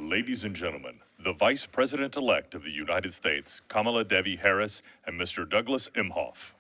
Ladies and gentlemen, the Vice President-elect of the United States, Kamala Devi Harris, and Mr. Douglas Emhoff.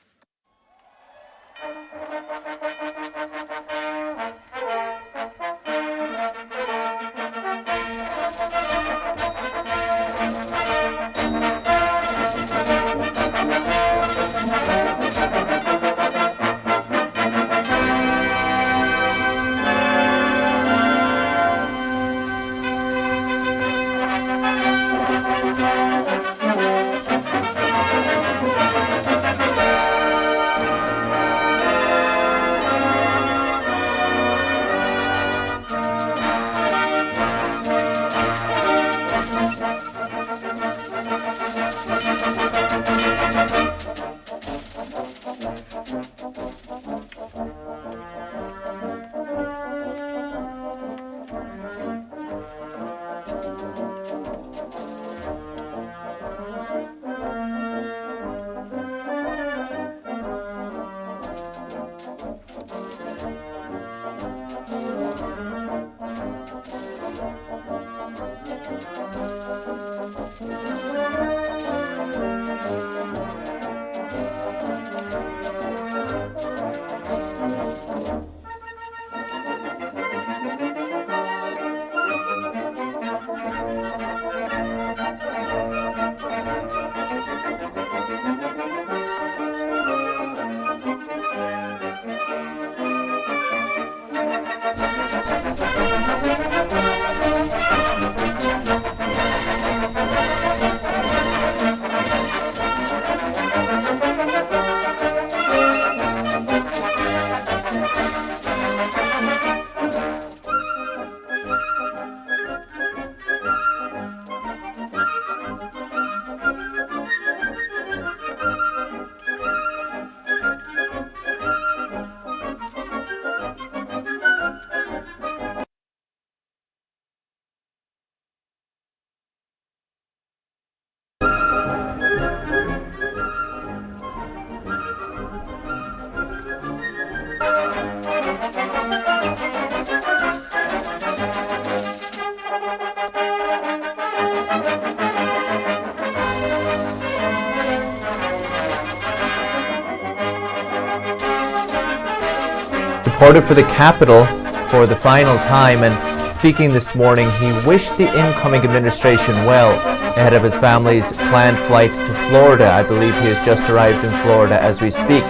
Reported for the Capitol for the final time, and speaking this morning, he wished the incoming administration well ahead of his family's planned flight to Florida. I believe he has just arrived in Florida as we speak.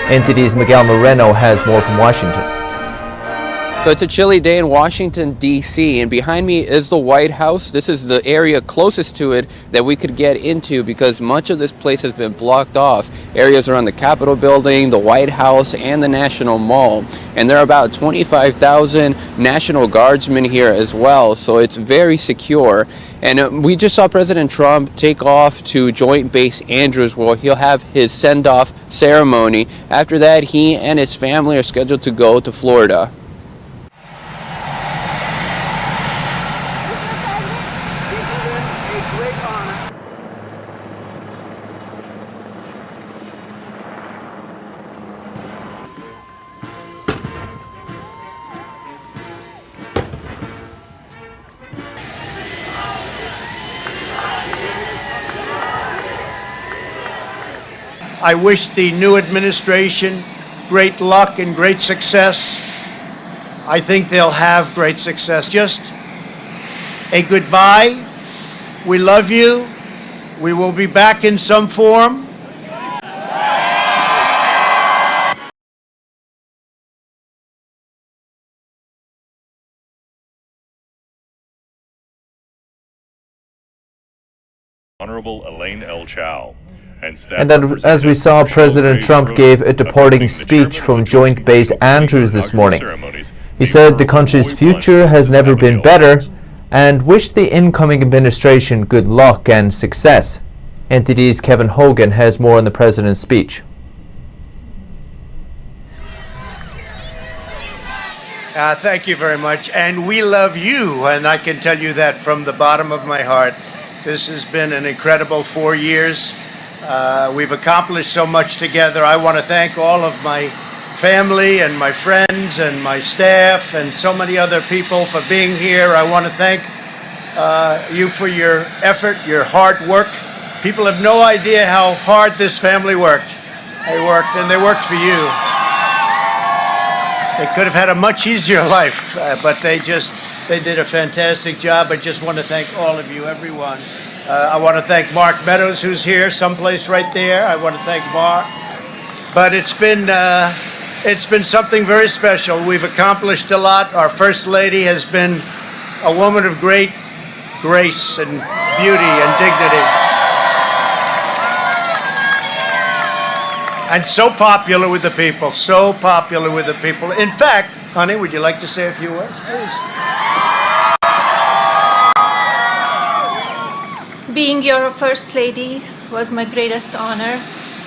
Entity's Miguel Moreno has more from Washington. So it's a chilly day in Washington, D.C., and behind me is the White House. This is the area closest to it that we could get into because much of this place has been blocked off. Areas around the Capitol building, the White House, and the National Mall. And there are about 25,000 National Guardsmen here as well, so it's very secure. And we just saw President Trump take off to Joint Base Andrews, where he'll have his send-off ceremony. After that, he and his family are scheduled to go to Florida. I wish the new administration great luck and great success. I think they'll have great success. Just a goodbye. We love you. We will be back in some form. Honorable Elaine L. Chow. And then, as we saw, President Trump gave a departing speech from Joint Base Andrews this morning. He said the country's future has never been better and wished the incoming administration good luck and success. NTD's Kevin Hogan has more on the president's speech. Thank you very much. And we love you, and I can tell you that from the bottom of my heart. This has been an incredible 4 years. We've accomplished so much together. I want to thank all of my family and my friends and my staff and so many other people for being here. I want to thank you for your effort, your hard work. People have no idea how hard this family worked. They worked, and they worked for you. They could have had a much easier life, but they did a fantastic job. I just want to thank all of you, everyone. I want to thank Mark Meadows, who's here, someplace right there. I want to thank Mark. But it's been something very special. We've accomplished a lot. Our First Lady has been a woman of great grace and beauty and dignity. And so popular with the people, so popular with the people. In fact, honey, would you like to say a few words, please? Being your First Lady was my greatest honor.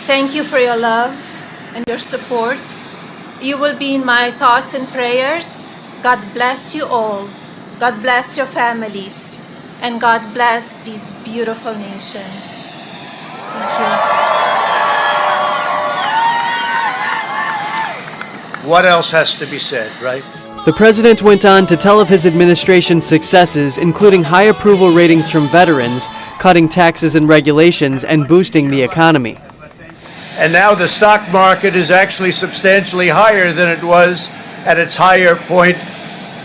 Thank you for your love and your support. You will be in my thoughts and prayers. God bless you all. God bless your families. And God bless this beautiful nation. Thank you. What else has to be said, right? The president went on to tell of his administration's successes, including high approval ratings from veterans, cutting taxes and regulations, and boosting the economy. And now the stock market is actually substantially higher than it was at its higher point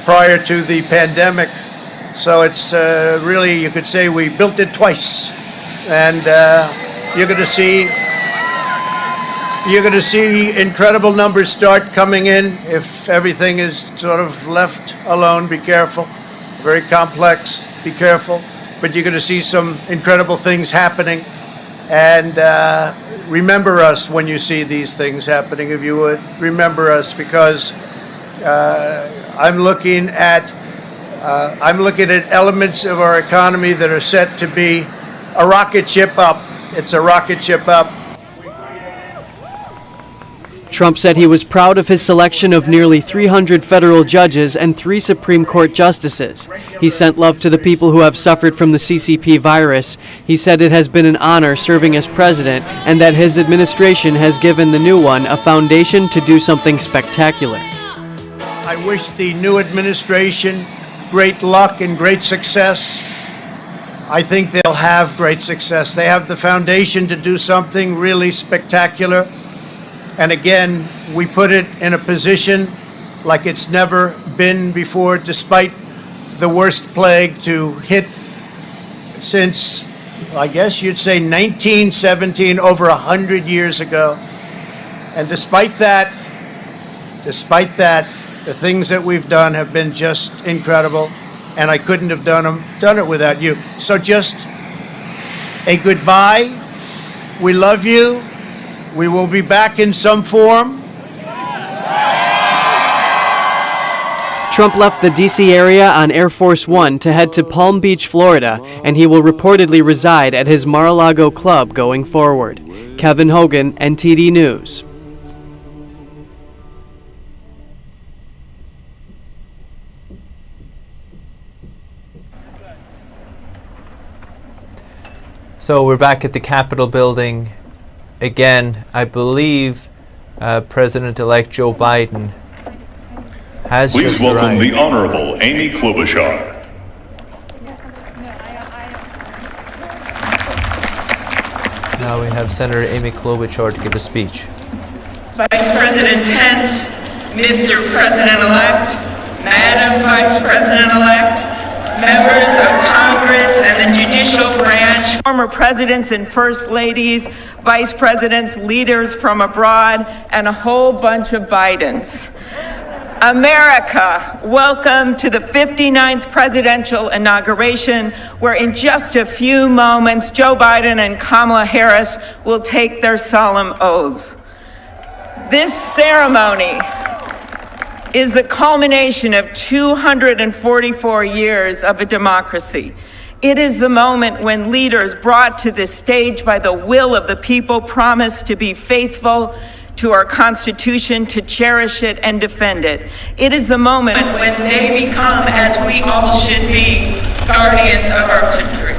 prior to the pandemic. So it's really, you could say we built it twice. And you're going to see incredible numbers start coming in if everything is sort of left alone. Be careful. Very complex. Be careful. But you're going to see some incredible things happening. And remember us when you see these things happening, if you would. Remember us, because I'm looking at elements of our economy that are set to be a rocket ship up. It's a rocket ship up. Trump said he was proud of his selection of nearly 300 federal judges and 3 Supreme Court justices. He sent love to the people who have suffered from the CCP virus. He said it has been an honor serving as president and that his administration has given the new one a foundation to do something spectacular. I wish the new administration great luck and great success. I think they'll have great success. They have the foundation to do something really spectacular. And again, we put it in a position like it's never been before, despite the worst plague to hit since, I guess you'd say 1917, over 100 years ago. And despite that, the things that we've done have been just incredible, and I couldn't have done it without you. So just a goodbye. We love you. We will be back in some form. Trump left the D.C. area on Air Force One to head to Palm Beach, Florida, and he will reportedly reside at his Mar-a-Lago club going forward. Kevin Hogan, NTD News. So we're back at the Capitol building. Again, I believe President-elect Joe Biden has Please just welcome arrived. the Honorable Amy Klobuchar. Now we have Senator Amy Klobuchar to give a speech. Vice President Pence, Mr. President-elect, Madam Vice President-elect, members of Congress and the judicial branch, former presidents and first ladies, vice presidents, leaders from abroad, and a whole bunch of Bidens. America, welcome to the 59th presidential inauguration, where in just a few moments, Joe Biden and Kamala Harris will take their solemn oaths. This ceremony is the culmination of 244 years of a democracy. It is the moment when leaders brought to this stage by the will of the people promise to be faithful to our Constitution, to cherish it and defend it. It is the moment when they become, as we all should be, guardians of our country.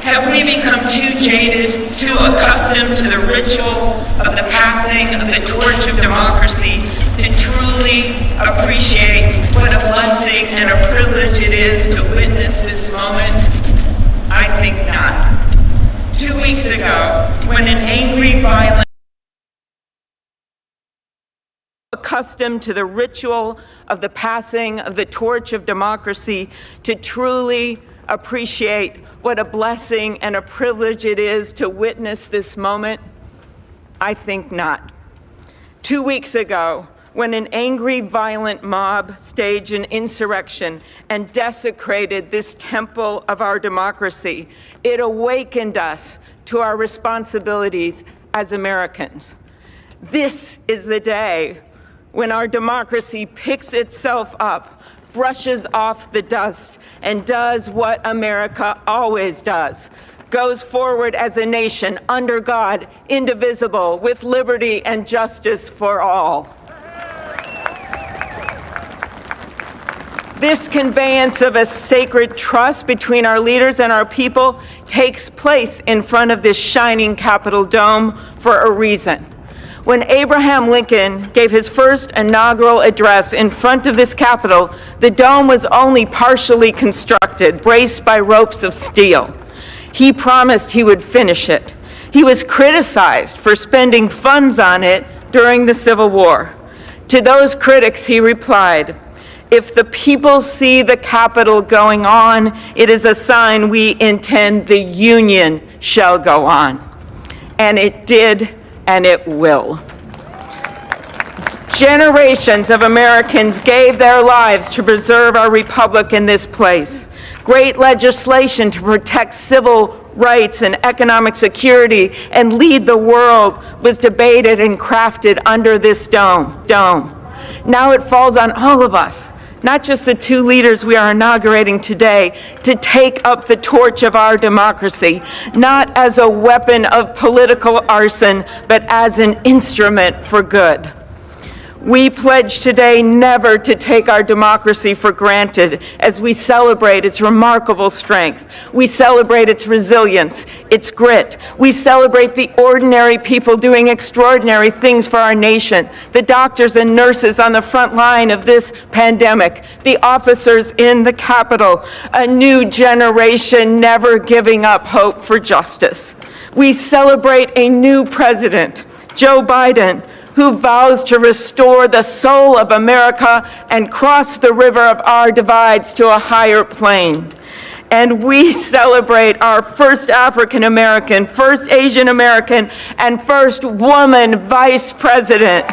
Have we become too jaded, too accustomed to the ritual of the passing of the torch of democracy to truly appreciate what a blessing and a privilege it is to witness this moment? I think not. 2 weeks ago, when an angry, violent, accustomed to the ritual of the passing of the torch of democracy, to truly appreciate what a blessing and a privilege it is to witness this moment? I think not. 2 weeks ago, when an angry, violent mob staged an insurrection and desecrated this temple of our democracy, it awakened us to our responsibilities as Americans. This is the day when our democracy picks itself up, brushes off the dust, and does what America always does: goes forward as a nation under God, indivisible, with liberty and justice for all. This conveyance of a sacred trust between our leaders and our people takes place in front of this shining Capitol dome for a reason. When Abraham Lincoln gave his first inaugural address in front of this Capitol, the dome was only partially constructed, braced by ropes of steel. He promised he would finish it. He was criticized for spending funds on it during the Civil War. To those critics, he replied, "If the people see the Capitol going on, it is a sign we intend the Union shall go on." And it did, and it will. Generations of Americans gave their lives to preserve our republic in this place. Great legislation to protect civil rights and economic security and lead the world was debated and crafted under this dome. Now it falls on all of us, not just the two leaders we are inaugurating today, to take up the torch of our democracy, not as a weapon of political arson, but as an instrument for good. We pledge today never to take our democracy for granted as we celebrate its remarkable strength. We celebrate its resilience, its grit. We celebrate the ordinary people doing extraordinary things for our nation, the doctors and nurses on the front line of this pandemic, the officers in the Capitol, a new generation never giving up hope for justice. We celebrate a new president, Joe Biden, who vows to restore the soul of America and cross the river of our divides to a higher plane. And we celebrate our first African American, first Asian American, and first woman vice president,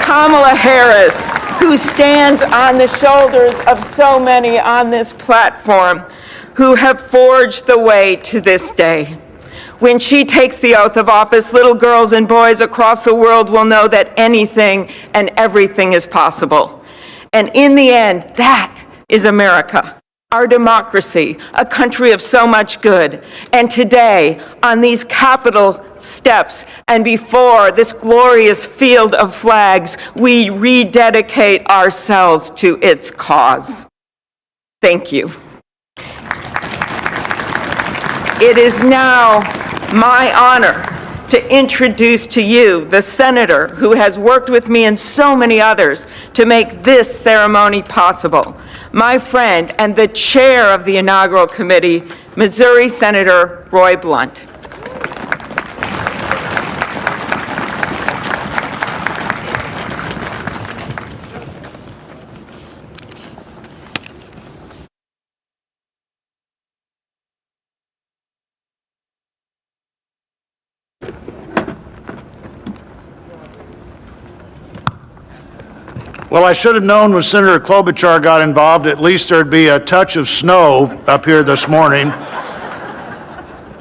Kamala Harris, who stands on the shoulders of so many on this platform who have forged the way to this day. When she takes the oath of office, little girls and boys across the world will know that anything and everything is possible. And in the end, that is America, our democracy, a country of so much good. And today, on these Capitol steps and before this glorious field of flags, we rededicate ourselves to its cause. Thank you. It is now my honor to introduce to you the senator who has worked with me and so many others to make this ceremony possible, my friend and the chair of the inaugural committee, Missouri Senator Roy Blunt. Well, I should have known when Senator Klobuchar got involved, at least there'd be a touch of snow up here this morning.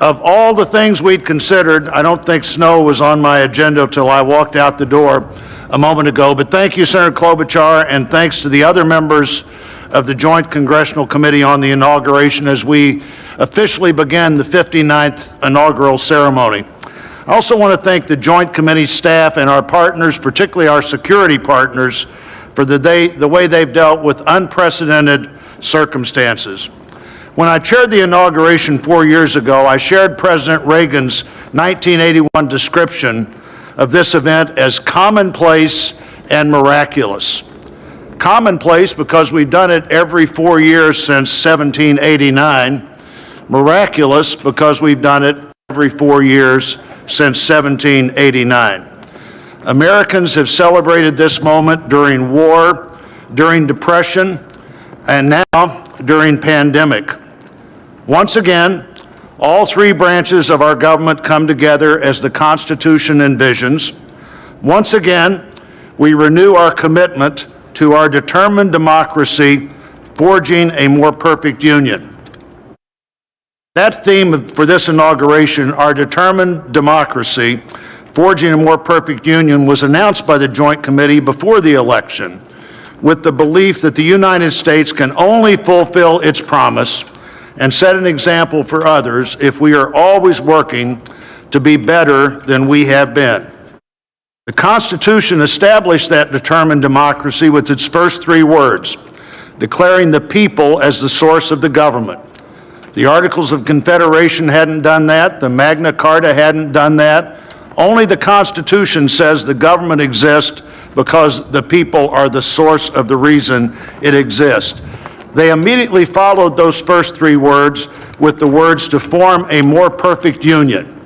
Of all the things we'd considered, I don't think snow was on my agenda till I walked out the door a moment ago. But thank you, Senator Klobuchar, and thanks to the other members of the Joint Congressional Committee on the inauguration as we officially begin the 59th inaugural ceremony. I also want to thank the Joint Committee staff and our partners, particularly our security partners, for the way they've dealt with unprecedented circumstances. When I chaired the inauguration 4 years ago, I shared President Reagan's 1981 description of this event as commonplace and miraculous. Commonplace because we've done it every 4 years since 1789. Miraculous because we've done it every 4 years since 1789. Americans have celebrated this moment during war, during depression, and now during pandemic. Once again, all three branches of our government come together as the Constitution envisions. Once again, we renew our commitment to our determined democracy, forging a more perfect union. That theme for this inauguration, our determined democracy, forging a more perfect union, was announced by the Joint Committee before the election with the belief that the United States can only fulfill its promise and set an example for others if we are always working to be better than we have been. The Constitution established that determined democracy with its first three words, declaring the people as the source of the government. The Articles of Confederation hadn't done that. The Magna Carta hadn't done that. Only the Constitution says the government exists because the people are the source of the reason it exists. They immediately followed those first three words with the words to form a more perfect union.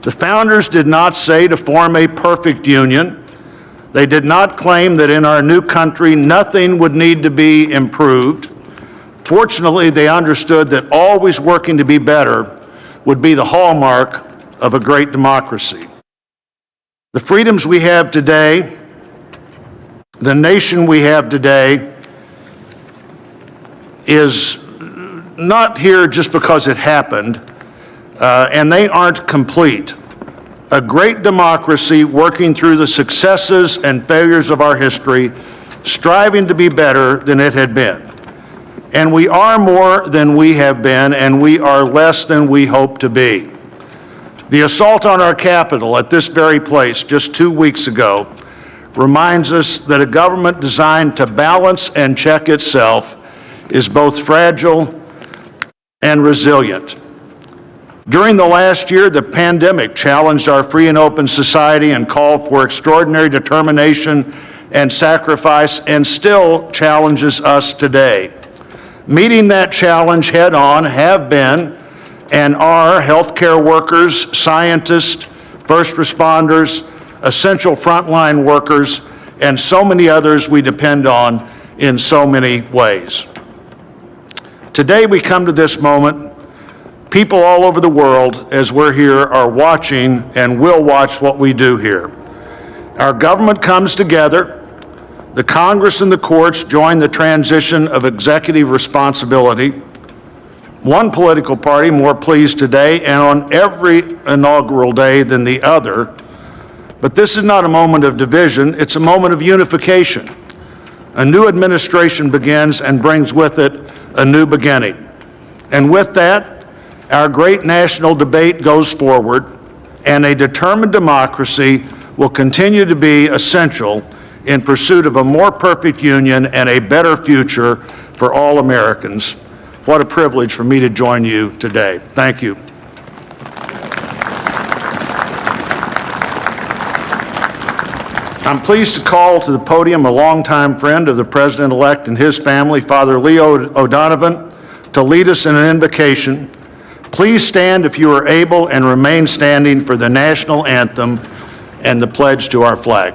The founders did not say to form a perfect union. They did not claim that in our new country nothing would need to be improved. Fortunately, they understood that always working to be better would be the hallmark of a great democracy. The freedoms we have today, the nation we have today, is not here just because it happened, and they aren't complete. A great democracy working through the successes and failures of our history, striving to be better than it had been. And we are more than we have been, and we are less than we hope to be. The assault on our Capitol at this very place just 2 weeks ago reminds us that a government designed to balance and check itself is both fragile and resilient. During the last year, the pandemic challenged our free and open society and called for extraordinary determination and sacrifice, and still challenges us today. Meeting that challenge head on have been and are healthcare workers, scientists, first responders, essential frontline workers, and so many others we depend on in so many ways. Today we come to this moment, people all over the world, as we're here, are watching and will watch what we do here. Our government comes together. The Congress and the courts join the transition of executive responsibility. One political party more pleased today and on every inaugural day than the other. But this is not a moment of division, it's a moment of unification. A new administration begins and brings with it a new beginning. And with that, our great national debate goes forward, and a determined democracy will continue to be essential in pursuit of a more perfect union and a better future for all Americans. What a privilege for me to join you today. Thank you. I'm pleased to call to the podium a longtime friend of the President-elect and his family, Father Leo O'Donovan, to lead us in an invocation. Please stand if you are able and remain standing for the national anthem and the pledge to our flag.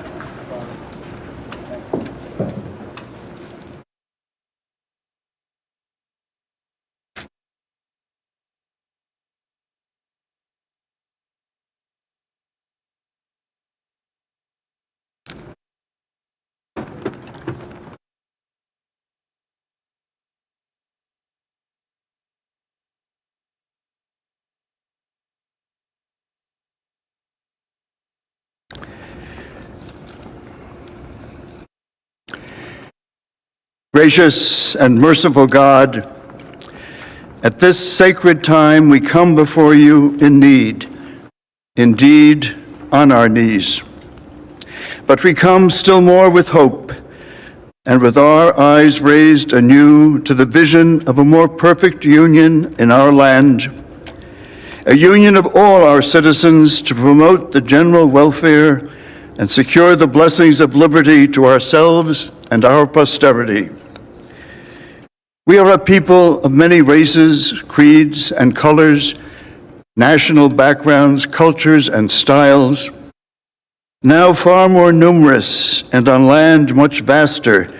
Gracious and merciful God, at this sacred time we come before you in need, indeed on our knees. But we come still more with hope and with our eyes raised anew to the vision of a more perfect union in our land a union of all our citizens to promote the general welfare and secure the blessings of liberty to ourselves and our posterity. We are a people of many races, creeds, and colors, national backgrounds, cultures, and styles, now far more numerous and on land much vaster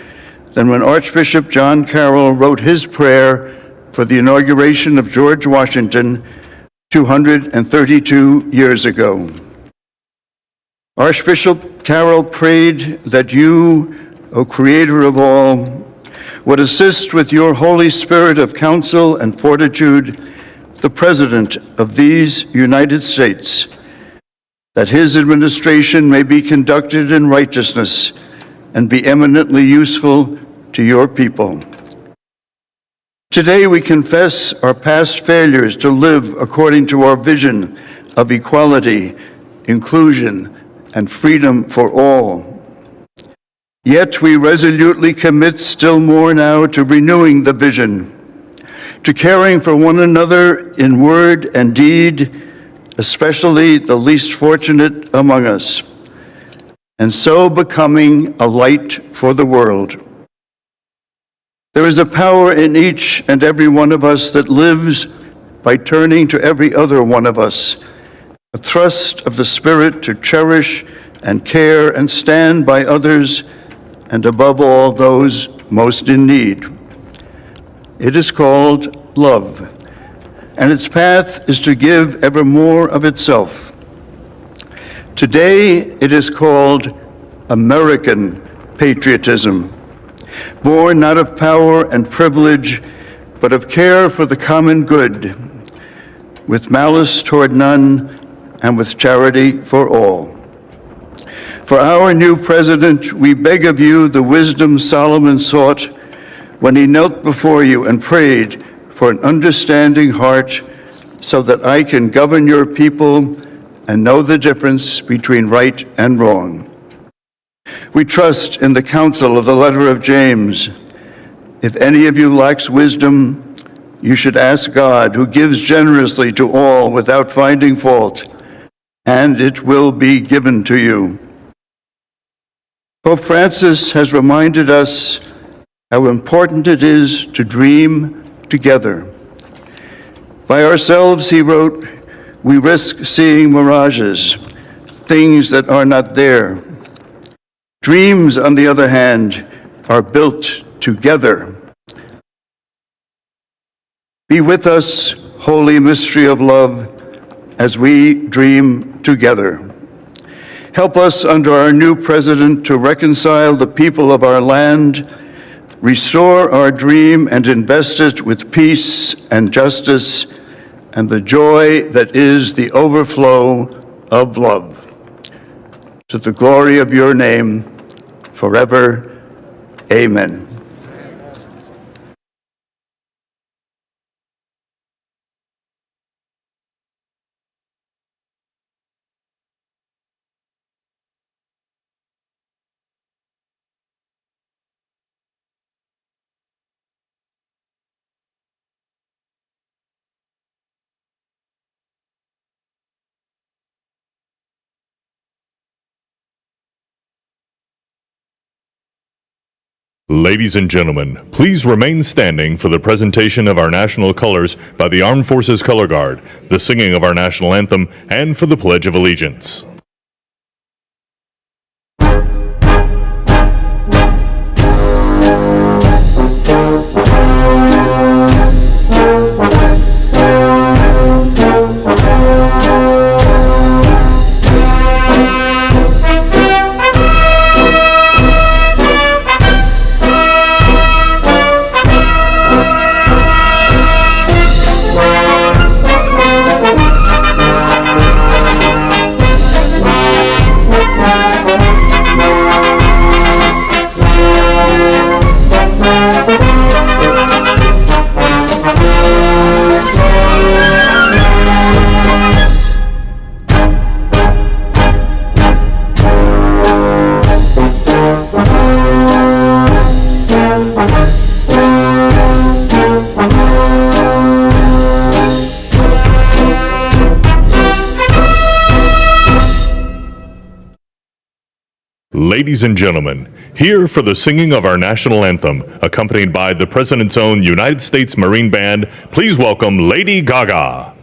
than when Archbishop John Carroll wrote his prayer for the inauguration of George Washington 232 years ago. Archbishop Carroll prayed that you, O Creator of all, would assist with your Holy Spirit of counsel and fortitude the President of these United States, that his administration may be conducted in righteousness and be eminently useful to your people. Today we confess our past failures to live according to our vision of equality, inclusion, and freedom for all. Yet we resolutely commit still more now to renewing the vision, to caring for one another in word and deed, especially the least fortunate among us, and so becoming a light for the world. There is a power in each and every one of us that lives by turning to every other one of us, a thrust of the Spirit to cherish and care and stand by others, and above all, those most in need. It is called love, and its path is to give ever more of itself. Today, it is called American patriotism, born not of power and privilege, but of care for the common good, with malice toward none and with charity for all. For our new president, we beg of you the wisdom Solomon sought when he knelt before you and prayed for an understanding heart, so that I can govern your people and know the difference between right and wrong. We trust in the counsel of the letter of James. If any of you lacks wisdom, you should ask God, who gives generously to all without finding fault, and it will be given to you. Pope Francis has reminded us how important it is to dream together. By ourselves, he wrote, we risk seeing mirages, things that are not there. Dreams, on the other hand, are built together. Be with us, holy mystery of love, as we dream together. Help us under our new president to reconcile the people of our land, restore our dream and invest it with peace and justice and the joy that is the overflow of love. To the glory of your name, forever, amen. Ladies and gentlemen, please remain standing for the presentation of our national colors by the Armed Forces Color Guard, the singing of our national anthem, and for the Pledge of Allegiance. Ladies and gentlemen, here for the singing of our national anthem, accompanied by the President's own United States Marine Band, please welcome Lady Gaga.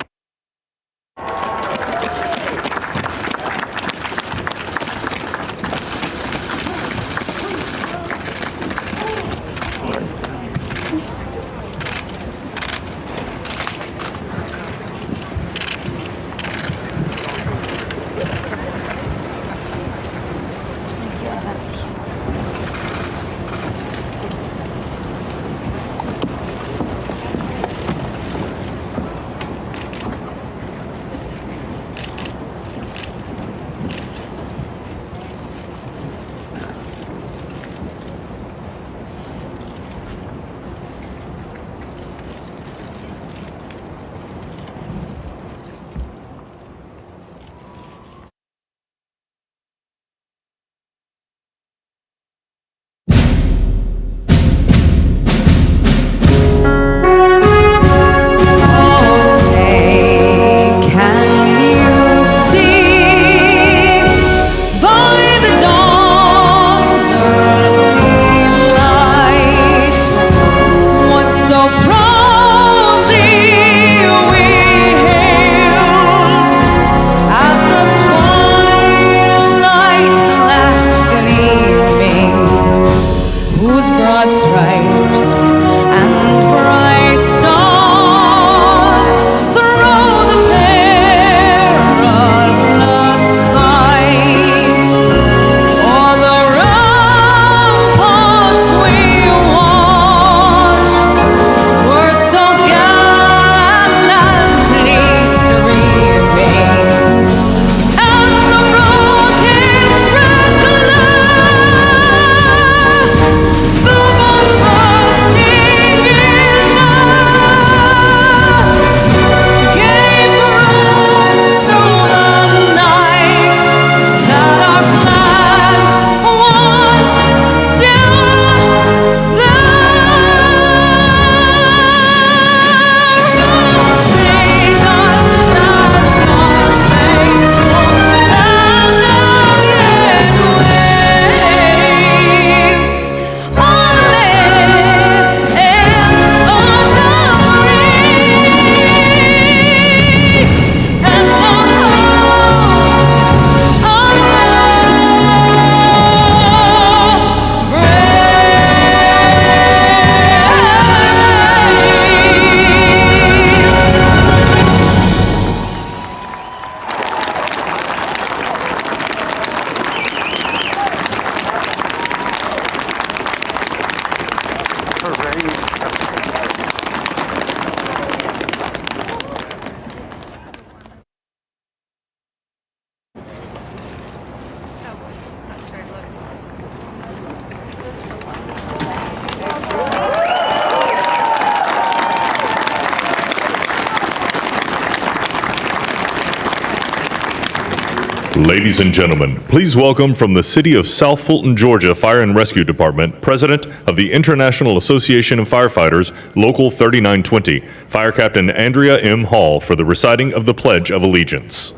Ladies and gentlemen, please welcome from the City of South Fulton, Georgia Fire and Rescue Department, President of the International Association of Firefighters, Local 3920, Fire Captain Andrea M. Hall, for the reciting of the Pledge of Allegiance.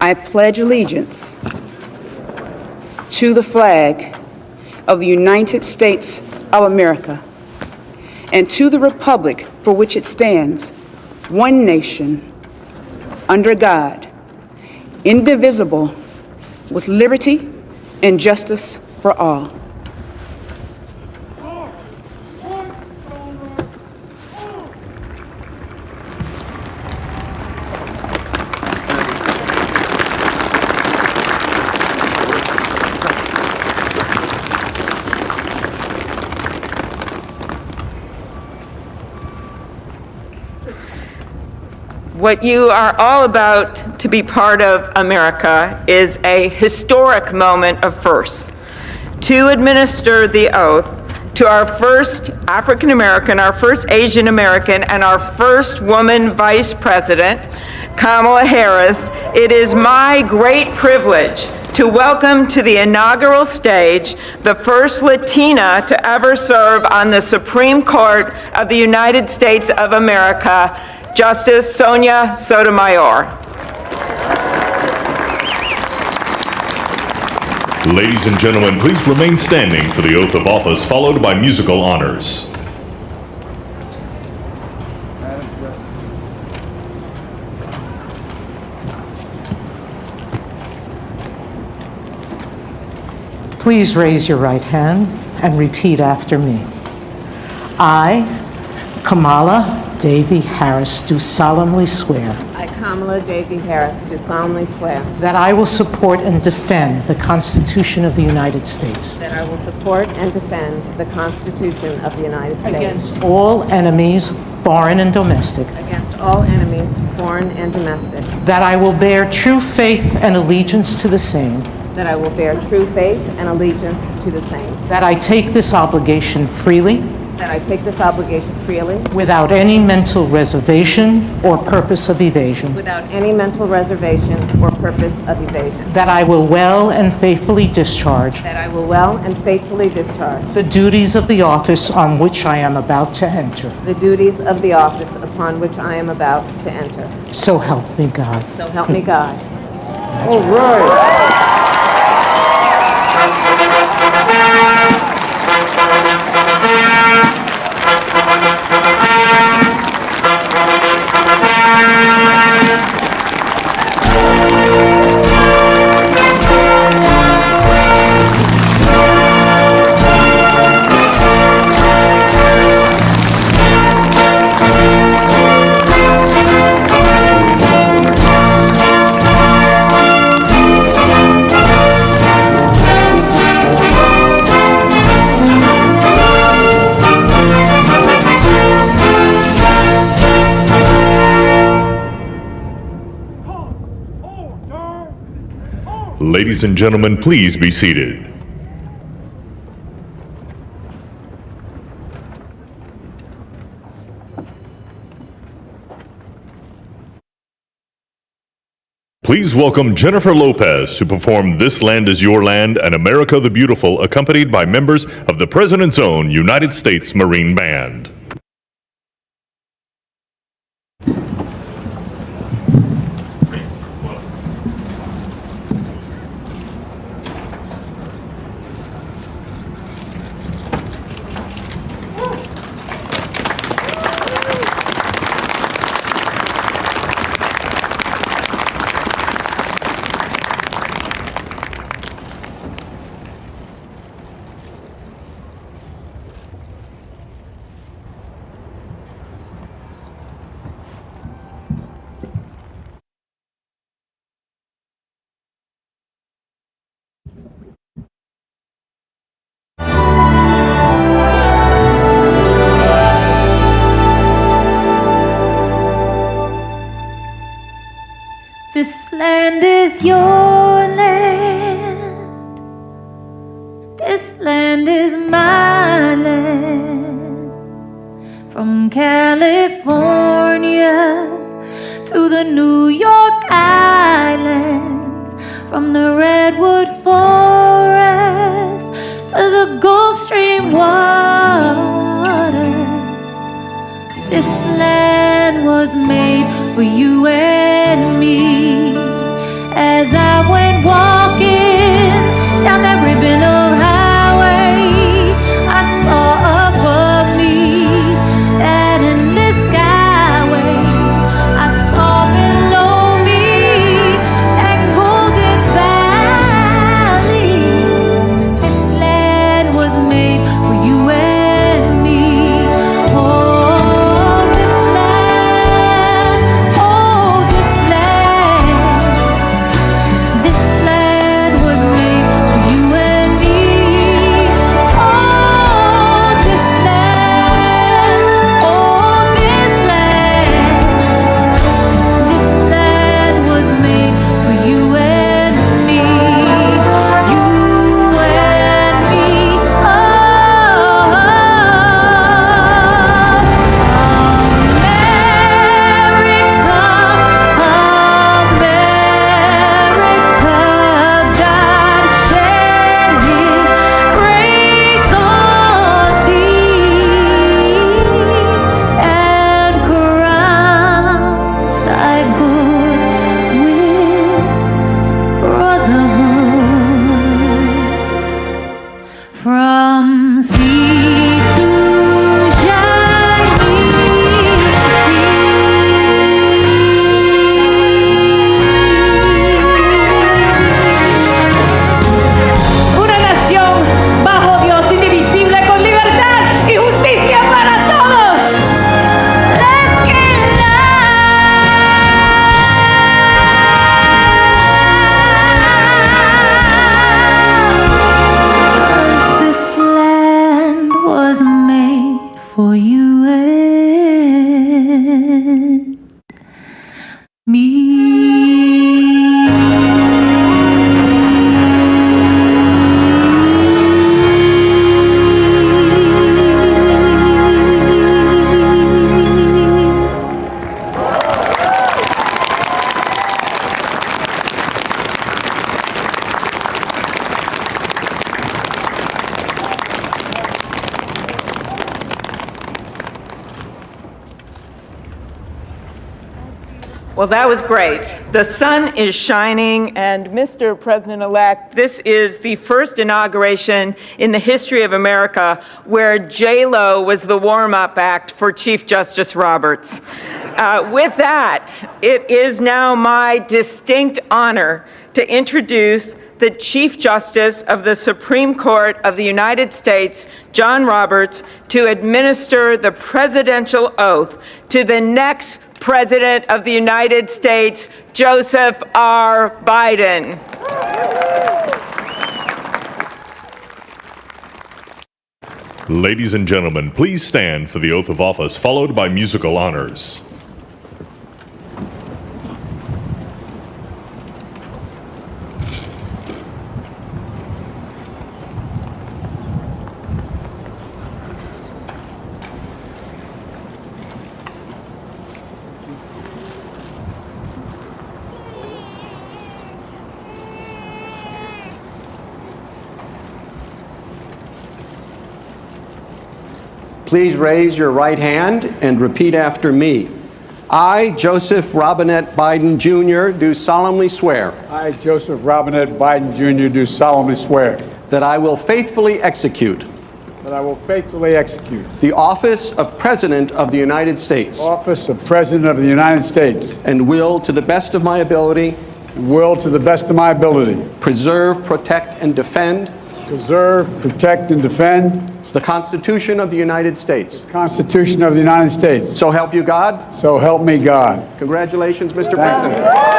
I pledge allegiance to the flag of the United States of America and to the republic for which it stands, one nation, under God, indivisible, with liberty and justice for all. What you are all about to be part of, America, is a historic moment of firsts. To administer the oath to our first African American, our first Asian American, and our first woman Vice President, Kamala Harris, it is my great privilege to welcome to the inaugural stage the first Latina to ever serve on the Supreme Court of the United States of America, Justice Sonia Sotomayor. Ladies and gentlemen, please remain standing for the oath of office, followed by musical honors. Please raise your right hand and repeat after me. I, Kamala Davy Harris, do solemnly swear I, Kamala Davy Harris, do solemnly swear that I will support and defend the Constitution of the United States that I will support and defend the Constitution of the United States against all enemies, foreign and domestic, against all enemies, foreign and domestic, that I will bear true faith and allegiance to the same, that I will bear true faith and allegiance to the same, that I take this obligation freely that I take this obligation freely without any mental reservation or purpose of evasion, without any mental reservation or purpose of evasion, that I will well and faithfully discharge that I will well and faithfully discharge the duties of the office on which I am about to enter. the duties of the office upon which I am about to enter. So help me God. So help me God. All right. Ladies and gentlemen, please be seated. Please welcome Jennifer Lopez to perform This Land Is Your Land and America the Beautiful, accompanied by members of the President's own United States Marine Band. This land is your land. This land is my land. From California to the New York Islands, from the Redwood Forest to the Gulf Stream waters. This land was made for you and me. As I went walking down that ribbon of highway, I saw above me that endless skyway. I saw below me that golden valley. This land was made for you and me. Oh, this land, oh, this land. Well, that was great. The sun is shining, and Mr. President-elect, this is the first inauguration in the history of America where J-Lo was the warm-up act for Chief Justice Roberts. With that, it is now my distinct honor to introduce the Chief Justice of the Supreme Court of the United States, John Roberts, to administer the presidential oath to the next President of the United States, Joseph R. Biden. Ladies and gentlemen, please stand for the oath of office, followed by musical honors. Please raise your right hand and repeat after me. I, Joseph Robinette Biden, Jr., do solemnly swear. I, Joseph Robinette Biden, Jr., do solemnly swear. That I will faithfully execute. That I will faithfully execute. The office of President of the United States. Office of President of the United States. And will, to the best of my ability. And will, to the best of my ability. Preserve, protect, and defend. Preserve, protect, and defend. The Constitution of the United States. The Constitution of the United States. So help you God. So help me God. Congratulations, Mr. Thank you. President.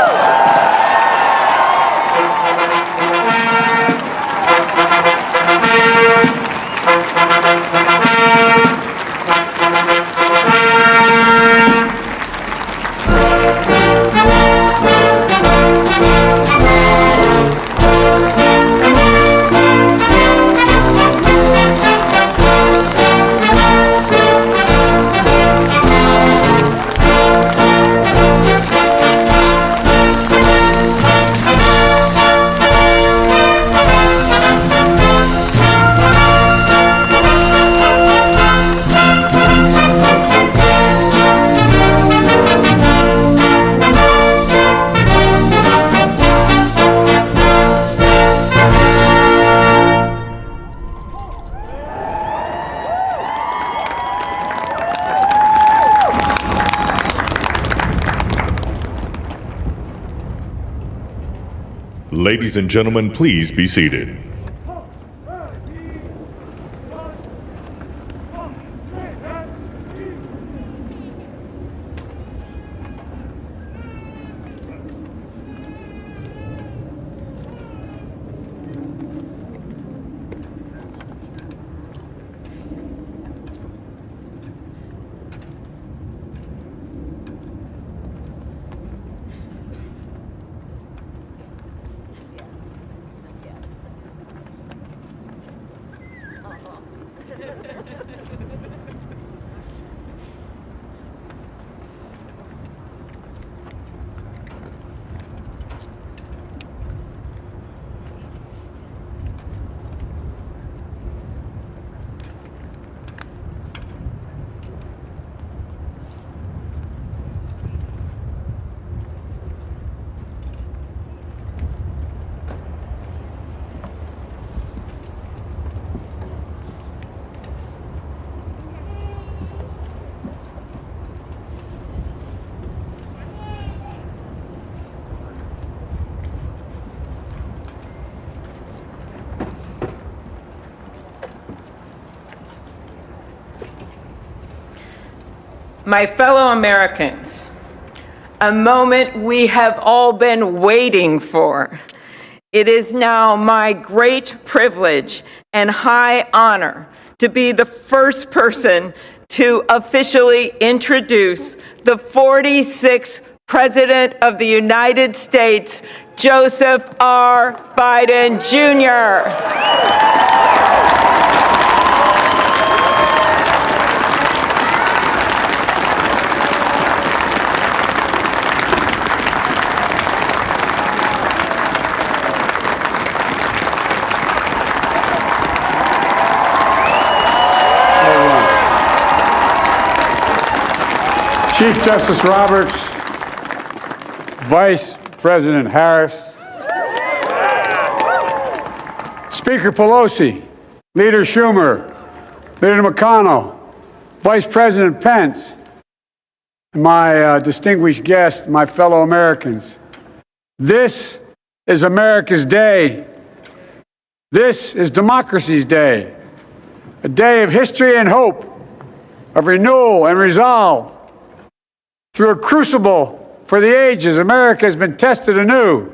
Ladies and gentlemen, please be seated. My fellow Americans, a moment we have all been waiting for. It is now my great privilege and high honor to be the first person to officially introduce the 46th President of the United States, Joseph R. Biden, Jr. Chief Justice Roberts, Vice President Harris, Speaker Pelosi, Leader Schumer, Leader McConnell, Vice President Pence, and my distinguished guests, my fellow Americans. This is America's day. This is democracy's day, a day of history and hope, of renewal and resolve. Through a crucible for the ages, America has been tested anew,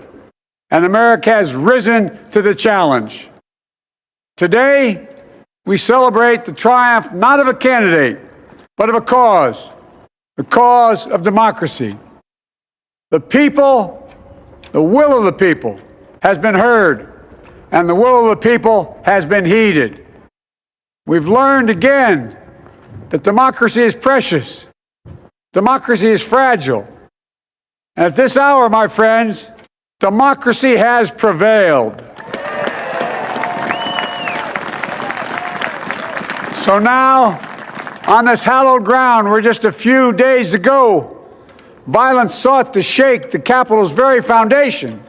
and America has risen to the challenge. Today, we celebrate the triumph not of a candidate, but of a cause, the cause of democracy. The people, the will of the people has been heard, and the will of the people has been heeded. We've learned again that democracy is precious. Democracy is fragile. And at this hour, my friends, democracy has prevailed. So now, on this hallowed ground where just a few days ago, violence sought to shake the Capitol's very foundation,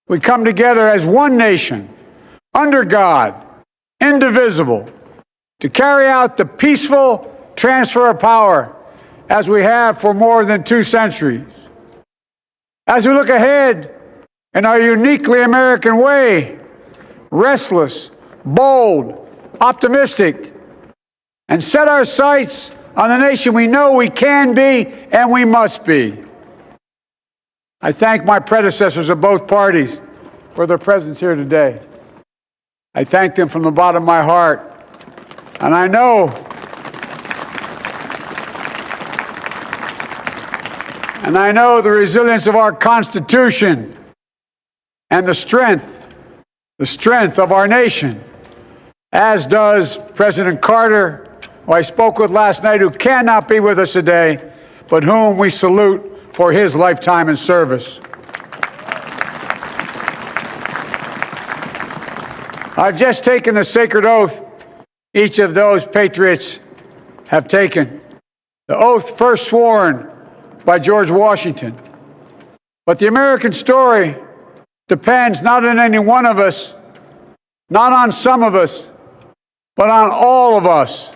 we come together as one nation, under God, indivisible, to carry out the peaceful transfer of power as we have for more than 2 centuries. As we look ahead in our uniquely American way, restless, bold, optimistic, and set our sights on the nation we know we can be and we must be. I thank my predecessors of both parties for their presence here today. I thank them from the bottom of my heart, and I know the resilience of our Constitution and the strength of our nation, as does President Carter, who I spoke with last night, who cannot be with us today, but whom we salute for his lifetime in service. I've just taken the sacred oath each of those patriots have taken. The oath first sworn by George Washington. But the American story depends not on any one of us, not on some of us, but on all of us,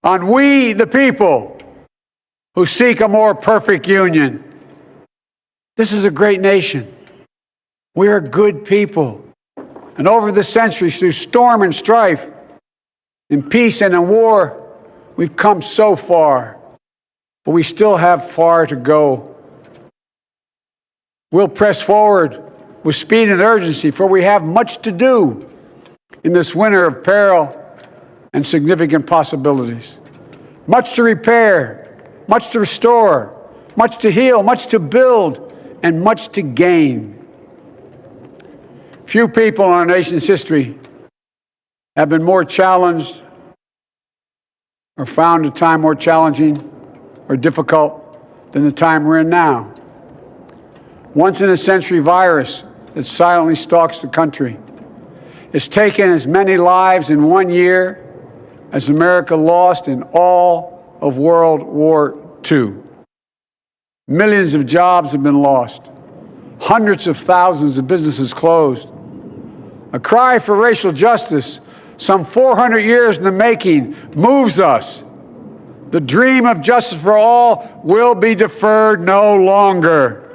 on we the people who seek a more perfect union. This is a great nation. We are good people. And over the centuries, through storm and strife, in peace and in war, we've come so far. But we still have far to go. We'll press forward with speed and urgency, for we have much to do in this winter of peril and significant possibilities. Much to repair, much to restore, much to heal, much to build, and much to gain. Few people in our nation's history have been more challenged or found a time more challenging or difficult than the time we're in now. Once-in-a-century virus that silently stalks the country has taken as many lives in 1 year as America lost in all of World War II. Millions of jobs have been lost. Hundreds of thousands of businesses closed. A cry for racial justice, some 400 years in the making, moves us. The dream of justice for all will be deferred no longer.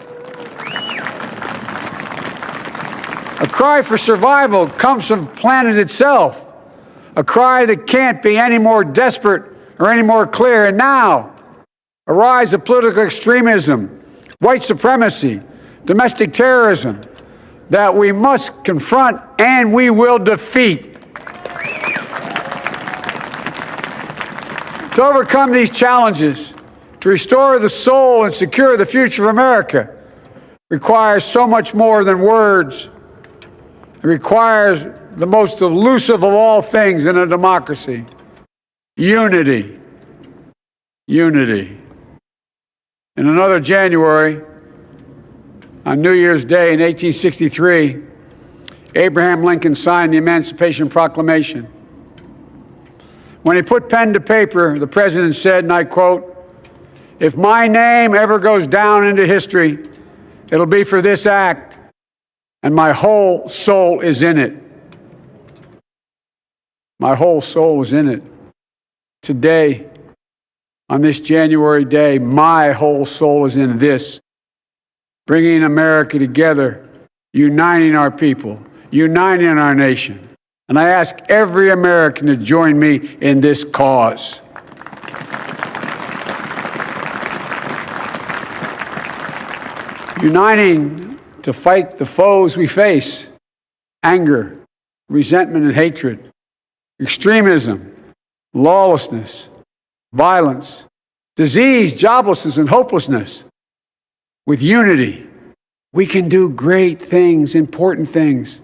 A cry for survival comes from the planet itself, a cry that can't be any more desperate or any more clear. And now, a rise of political extremism, white supremacy, domestic terrorism, that we must confront and we will defeat. To overcome these challenges, To restore the soul and secure the future of America requires so much more than words. It requires the most elusive of all things in a democracy: unity. Unity. In another January, on New Year's Day in 1863, Abraham Lincoln signed the Emancipation Proclamation. When he put pen to paper, the president said, and I quote, "If my name ever goes down into history, it'll be for this act, and my whole soul is in it." My whole soul is in it. Today, on this January day, my whole soul is in this, bringing America together, uniting our people, uniting our nation. And I ask every American to join me in this cause. Uniting to fight the foes we face: anger, resentment and hatred, extremism, lawlessness, violence, disease, joblessness, and hopelessness. With unity, we can do great things, important things.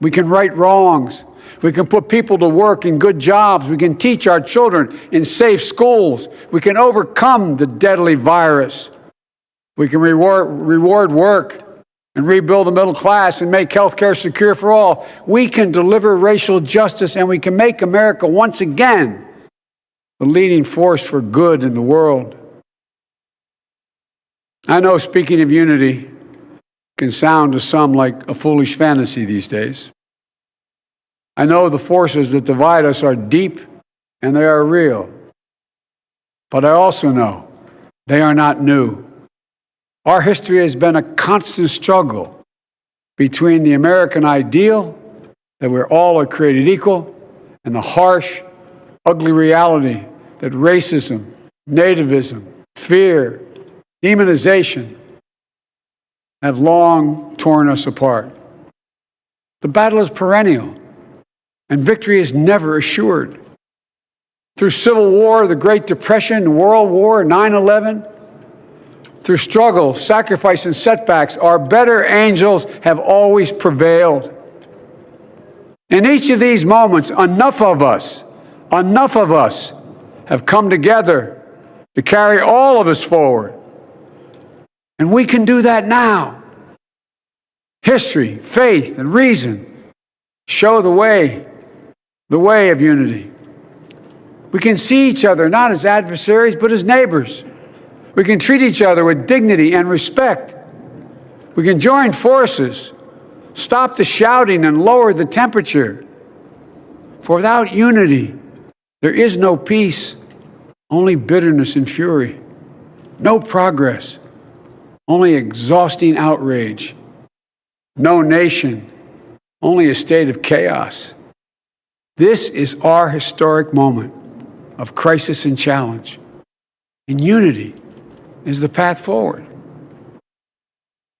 We can right wrongs. We can put people to work in good jobs. We can teach our children in safe schools. We can overcome the deadly virus. We can reward work and rebuild the middle class and make health care secure for all. We can deliver racial justice, and we can make America once again the leading force for good in the world. I know speaking of unity can sound to some like a foolish fantasy these days. I know the forces that divide us are deep and they are real. But I also know they are not new. Our history has been a constant struggle between the American ideal that we're all created equal and the harsh, ugly reality that racism, nativism, fear, demonization have long torn us apart. The battle is perennial, and victory is never assured. Through Civil War, the Great Depression, World War, 9/11, through struggle, sacrifice, and setbacks, our better angels have always prevailed. In each of these moments, enough of us have come together to carry all of us forward. And we can do that now. History, faith, and reason show the way of unity. We can see each other not as adversaries, but as neighbors. We can treat each other with dignity and respect. We can join forces, stop the shouting, and lower the temperature. For without unity, there is no peace, only bitterness and fury. No progress, only exhausting outrage. No nation, only a state of chaos. This is our historic moment of crisis and challenge. And unity is the path forward.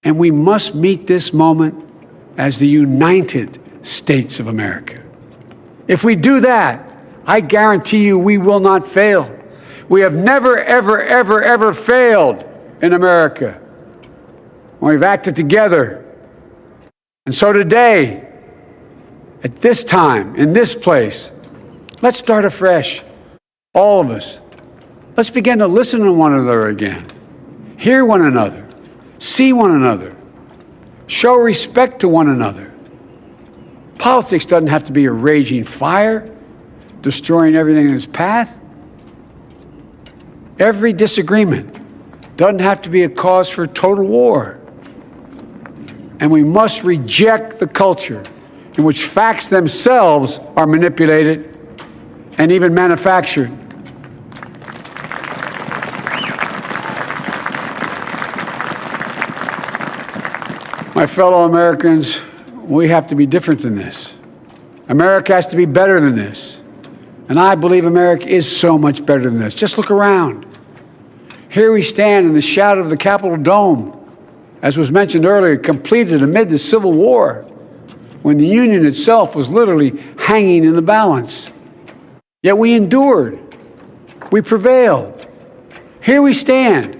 And we must meet this moment as the United States of America. If we do that, I guarantee you we will not fail. We have never, ever, ever, ever failed in America when we've acted together. And so today, at this time, in this place, let's start afresh, all of us. Let's begin to listen to one another again, hear one another, see one another, show respect to one another. Politics doesn't have to be a raging fire, destroying everything in its path. Every disagreement doesn't have to be a cause for total war. And we must reject the culture in which facts themselves are manipulated and even manufactured. My fellow Americans, we have to be different than this. America has to be better than this. And I believe America is so much better than this. Just look around. Here we stand in the shadow of the Capitol Dome, as was mentioned earlier, completed amid the Civil War, when the Union itself was literally hanging in the balance. Yet we endured. We prevailed. Here we stand,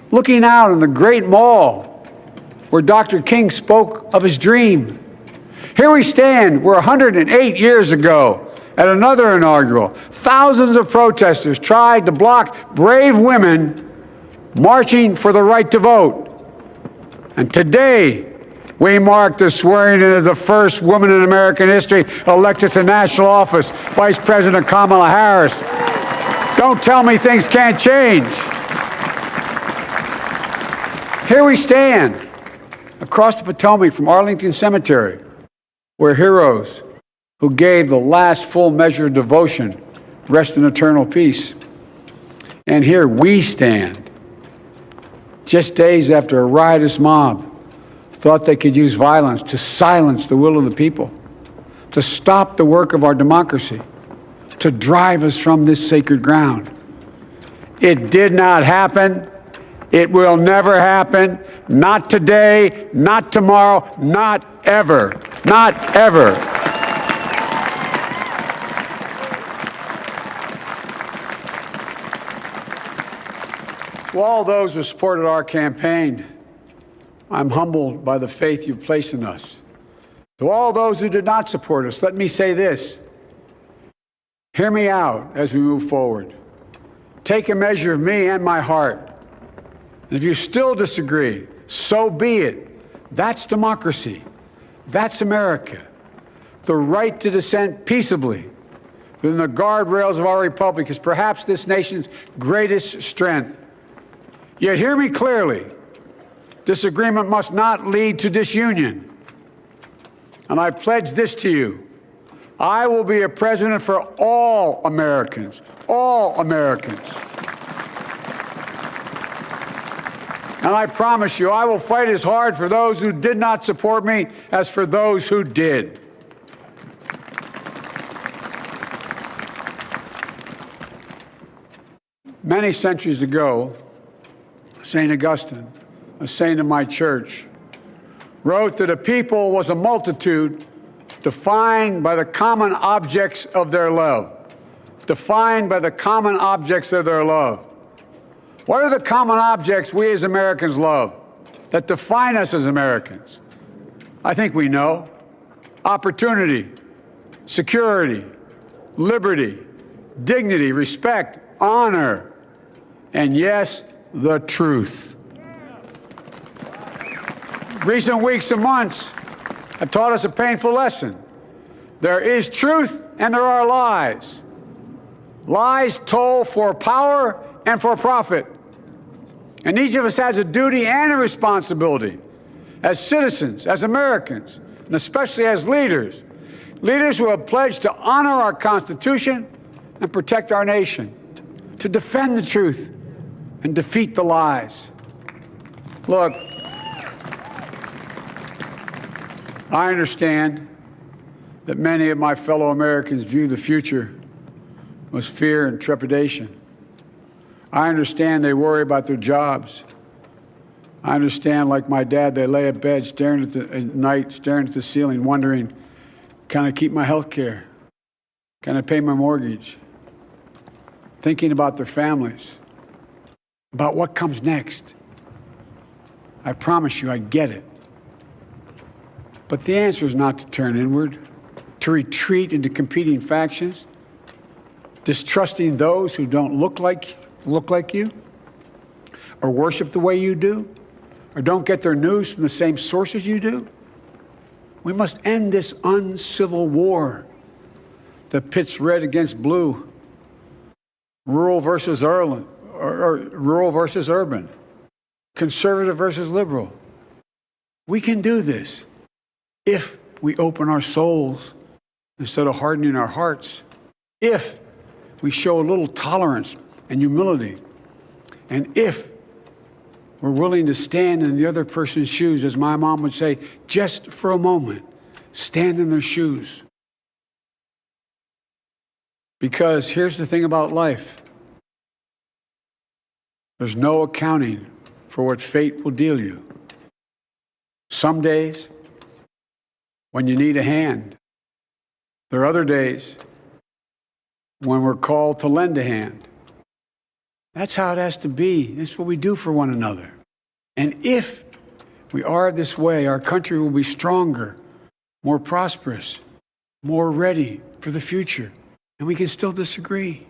looking out on the great mall where Dr. King spoke of his dream. Here we stand where 108 years ago, at another inaugural, thousands of protesters tried to block brave women marching for the right to vote. And today, we mark the swearing in of the first woman in American history elected to national office, Vice President Kamala Harris. Don't tell me things can't change. Here we stand across the Potomac from Arlington Cemetery, where heroes who gave the last full measure of devotion rest in eternal peace. And here we stand, just days after a riotous mob thought they could use violence to silence the will of the people, to stop the work of our democracy, to drive us from this sacred ground. It did not happen. It will never happen. Not today, not tomorrow, not ever. Not ever. To all those who supported our campaign, I'm humbled by the faith you've placed in us. To all those who did not support us, let me say this. Hear me out as we move forward. Take a measure of me and my heart. And if you still disagree, so be it. That's democracy. That's America. The right to dissent peaceably within the guardrails of our republic is perhaps this nation's greatest strength. Yet hear me clearly. Disagreement must not lead to disunion. And I pledge this to you. I will be a president for all Americans. All Americans. And I promise you, I will fight as hard for those who did not support me as for those who did. Many centuries ago, St. Augustine, a saint of my church, wrote that a people was a multitude defined by the common objects of their love. Defined by the common objects of their love. What are the common objects we as Americans love that define us as Americans? I think we know. Opportunity, security, liberty, dignity, respect, honor, and yes, the truth. Recent weeks and months have taught us a painful lesson. There is truth and there are lies. Lies told for power and for profit. And each of us has a duty and a responsibility as citizens, as Americans, and especially as leaders. Leaders who have pledged to honor our Constitution and protect our nation, to defend the truth and defeat the lies. Look, I understand that many of my fellow Americans view the future with fear and trepidation. I understand they worry about their jobs. I understand, like my dad, they lay in bed at night, staring at the ceiling, wondering, can I keep my health care? Can I pay my mortgage? Thinking about their families, about what comes next. I promise you, I get it. But the answer is not to turn inward, to retreat into competing factions, distrusting those who don't look like you, or worship the way you do, or don't get their news from the same sources you do. We must end this uncivil war that pits red against blue, rural versus urban, conservative versus liberal. We can do this if we open our souls instead of hardening our hearts, if we show a little tolerance and humility, and if we're willing to stand in the other person's shoes, as my mom would say, just for a moment, stand in their shoes. Because here's the thing about life. There's no accounting for what fate will deal you. Some days, when you need a hand. There are other days when we're called to lend a hand. That's how it has to be. That's what we do for one another. And if we are this way, our country will be stronger, more prosperous, more ready for the future. And we can still disagree.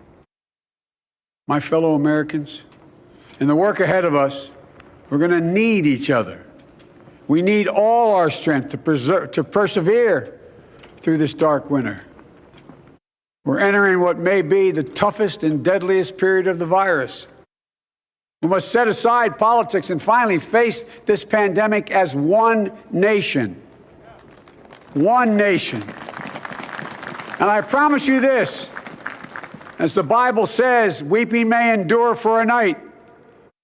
My fellow Americans, in the work ahead of us, we're going to need each other. We need all our strength to persevere through this dark winter. We're entering what may be the toughest and deadliest period of the virus. We must set aside politics and finally face this pandemic as one nation. One nation. And I promise you this, as the Bible says, weeping may endure for a night,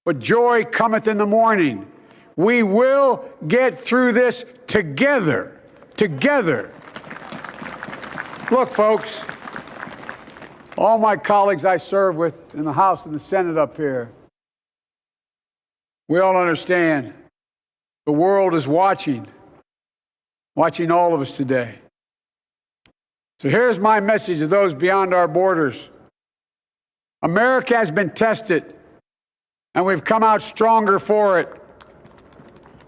but joy cometh in the morning. We will get through this together. Together. Look, folks, all my colleagues I serve with in the House and the Senate up here, we all understand the world is watching all of us today. So here's my message to those beyond our borders. America has been tested, and we've come out stronger for it.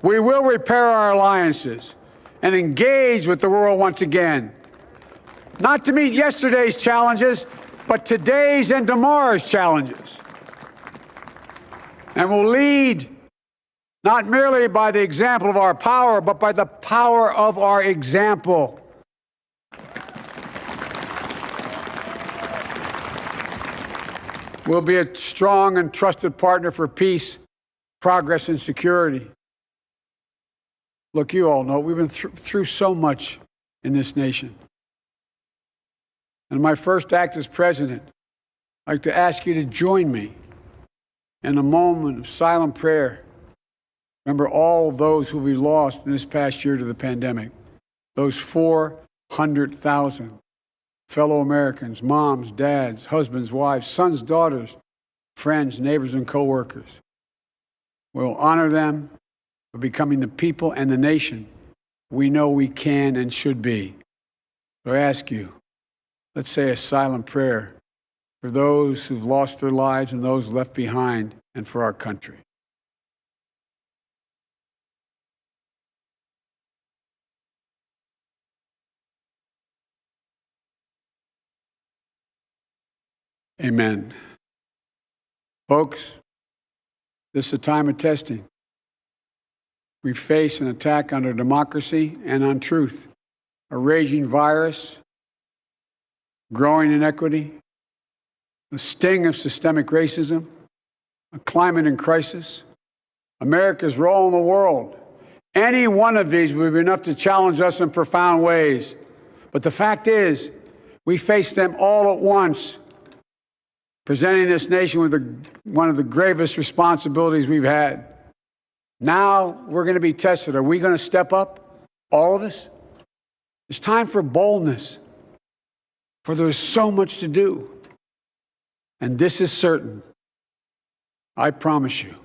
We will repair our alliances and engage with the world once again, not to meet yesterday's challenges, but today's and tomorrow's challenges. And we'll lead not merely by the example of our power, but by the power of our example. We'll be a strong and trusted partner for peace, progress, and security. Look, you all know we've been through so much in this nation. And my first act as president, I'd like to ask you to join me in a moment of silent prayer. Remember all of those who we lost in this past year to the pandemic. Those 400,000 fellow Americans, moms, dads, husbands, wives, sons, daughters, friends, neighbors, and co-workers. We'll honor them for becoming the people and the nation we know we can and should be. So I ask you, let's say a silent prayer for those who've lost their lives and those left behind, and for our country. Amen. Folks, this is a time of testing. We face an attack on our democracy and on truth, a raging virus, growing inequity, the sting of systemic racism, a climate in crisis, America's role in the world. Any one of these would be enough to challenge us in profound ways. But the fact is, we face them all at once, presenting this nation with one of the gravest responsibilities we've had. Now we're going to be tested. Are we going to step up, all of us? It's time for boldness, for there's so much to do. And this is certain. I promise you,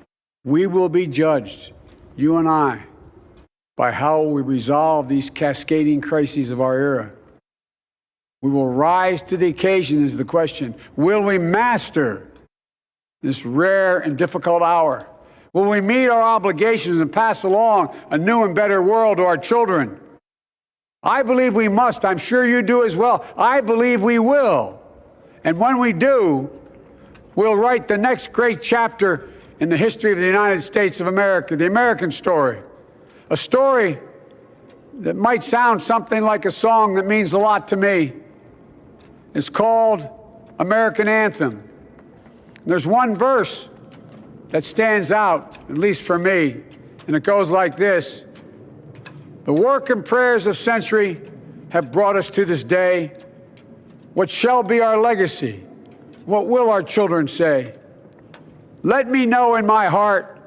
we will be judged, you and I, by how we resolve these cascading crises of our era. We will rise to the occasion is the question. Will we master this rare and difficult hour? Will we meet our obligations and pass along a new and better world to our children? I believe we must. I'm sure you do as well. I believe we will. And when we do, we'll write the next great chapter in the history of the United States of America, the American story. A story that might sound something like a song that means a lot to me. It's called American Anthem. There's one verse that stands out, at least for me, and it goes like this. The work and prayers of century have brought us to this day. What shall be our legacy? What will our children say? Let me know in my heart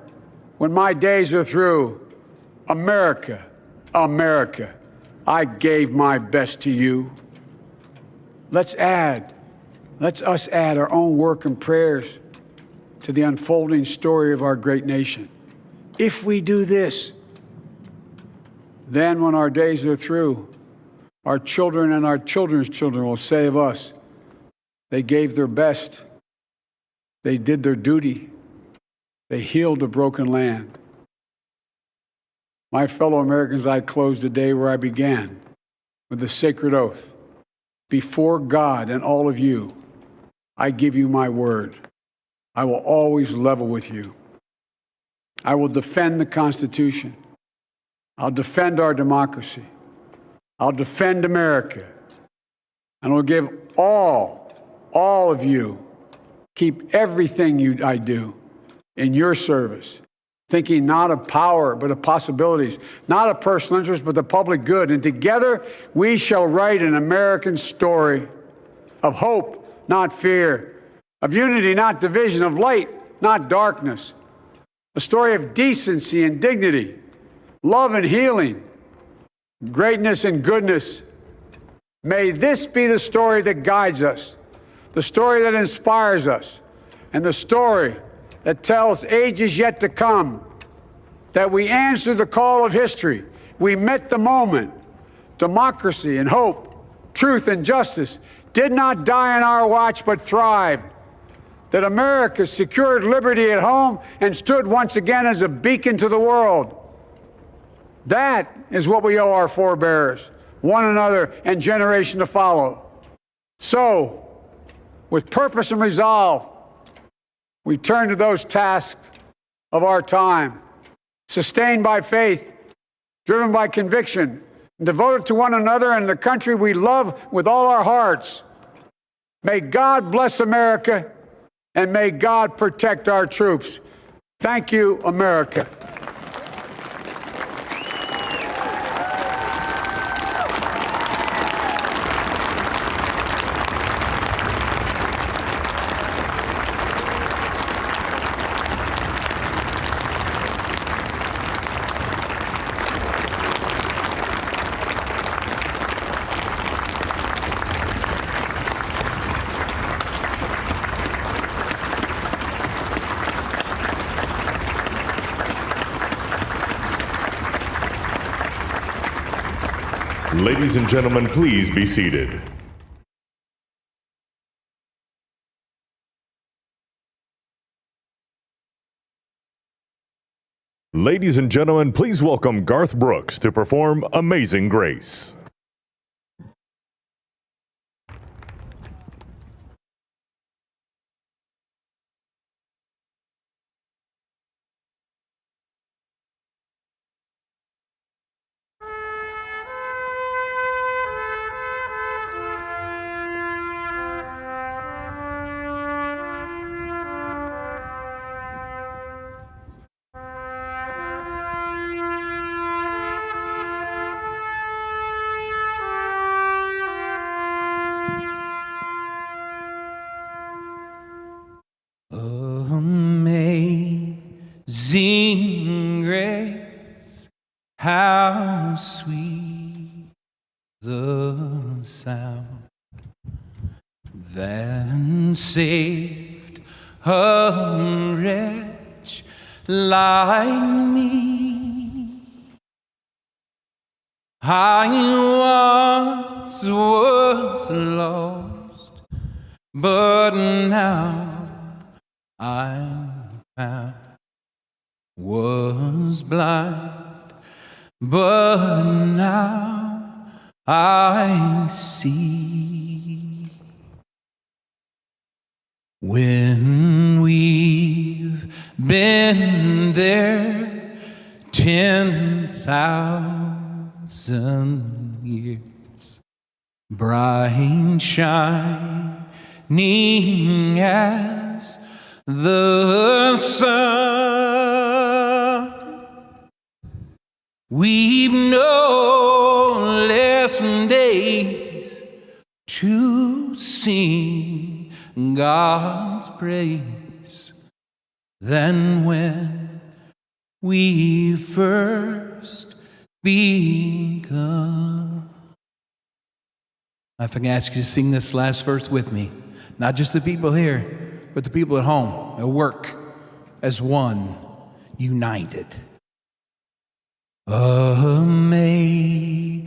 when my days are through. America, America, I gave my best to you. Let's us add our own work and prayers to the unfolding story of our great nation. If we do this, then when our days are through, our children and our children's children will say of us, they gave their best They did their duty. They healed a broken land. My fellow Americans, I close today where I began, with the sacred oath. Before God and all of you, I give you my word. I will always level with you. I will defend the Constitution. I'll defend our democracy. I'll defend America. And I'll give all of you, keep everything I do in your service, thinking not of power, but of possibilities, not of personal interest, but the public good. And together we shall write an American story of hope, not fear, of unity, not division, of light, not darkness, a story of decency and dignity, love and healing, greatness and goodness. May this be the story that guides us, the story that inspires us, and the story that tells ages yet to come that we answered the call of history. We met the moment. Democracy and hope, truth and justice did not die on our watch but thrived. That America secured liberty at home and stood once again as a beacon to the world. That is what we owe our forebears, one another, and generation to follow. So, with purpose and resolve, we turn to those tasks of our time, sustained by faith, driven by conviction, and devoted to one another and the country we love with all our hearts. May God bless America, and may God protect our troops. Thank you, America. Ladies and gentlemen, please be seated. Ladies and gentlemen, please welcome Garth Brooks to perform Amazing Grace. Amazing grace, how sweet the sound that saved a wretch like me. I once was lost, but now I'm found. Was blind, but now I see. When we've been there 10,000 years, bright shining as the sun, we've no less days to sing God's praise than when we first begun. If I can ask you to sing this last verse with me, not just the people here, but the people at home, at work, as one, united. Amazing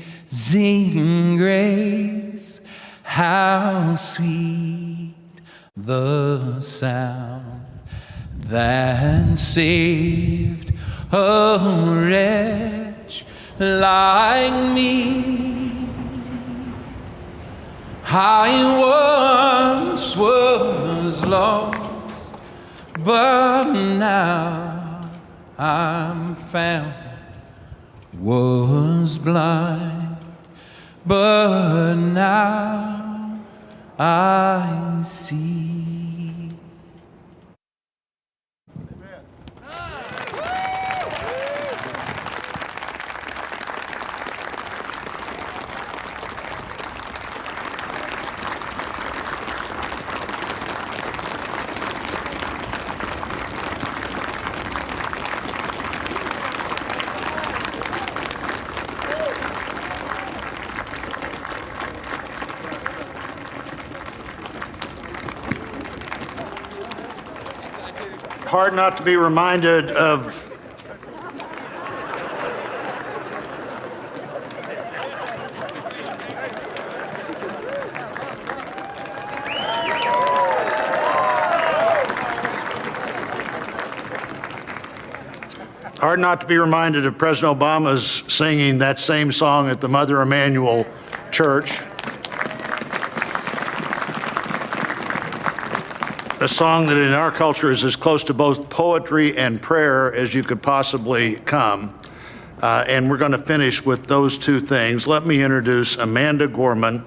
grace, how sweet the sound that saved a wretch like me. I once was lost, but now I'm found. Was blind, but now I see. Hard not to be reminded of President Obama's singing that same song at the Mother Emanuel Church. A song that in our culture is as close to both poetry and prayer as you could possibly come. And we're going to finish with those two things. Let me introduce Amanda Gorman,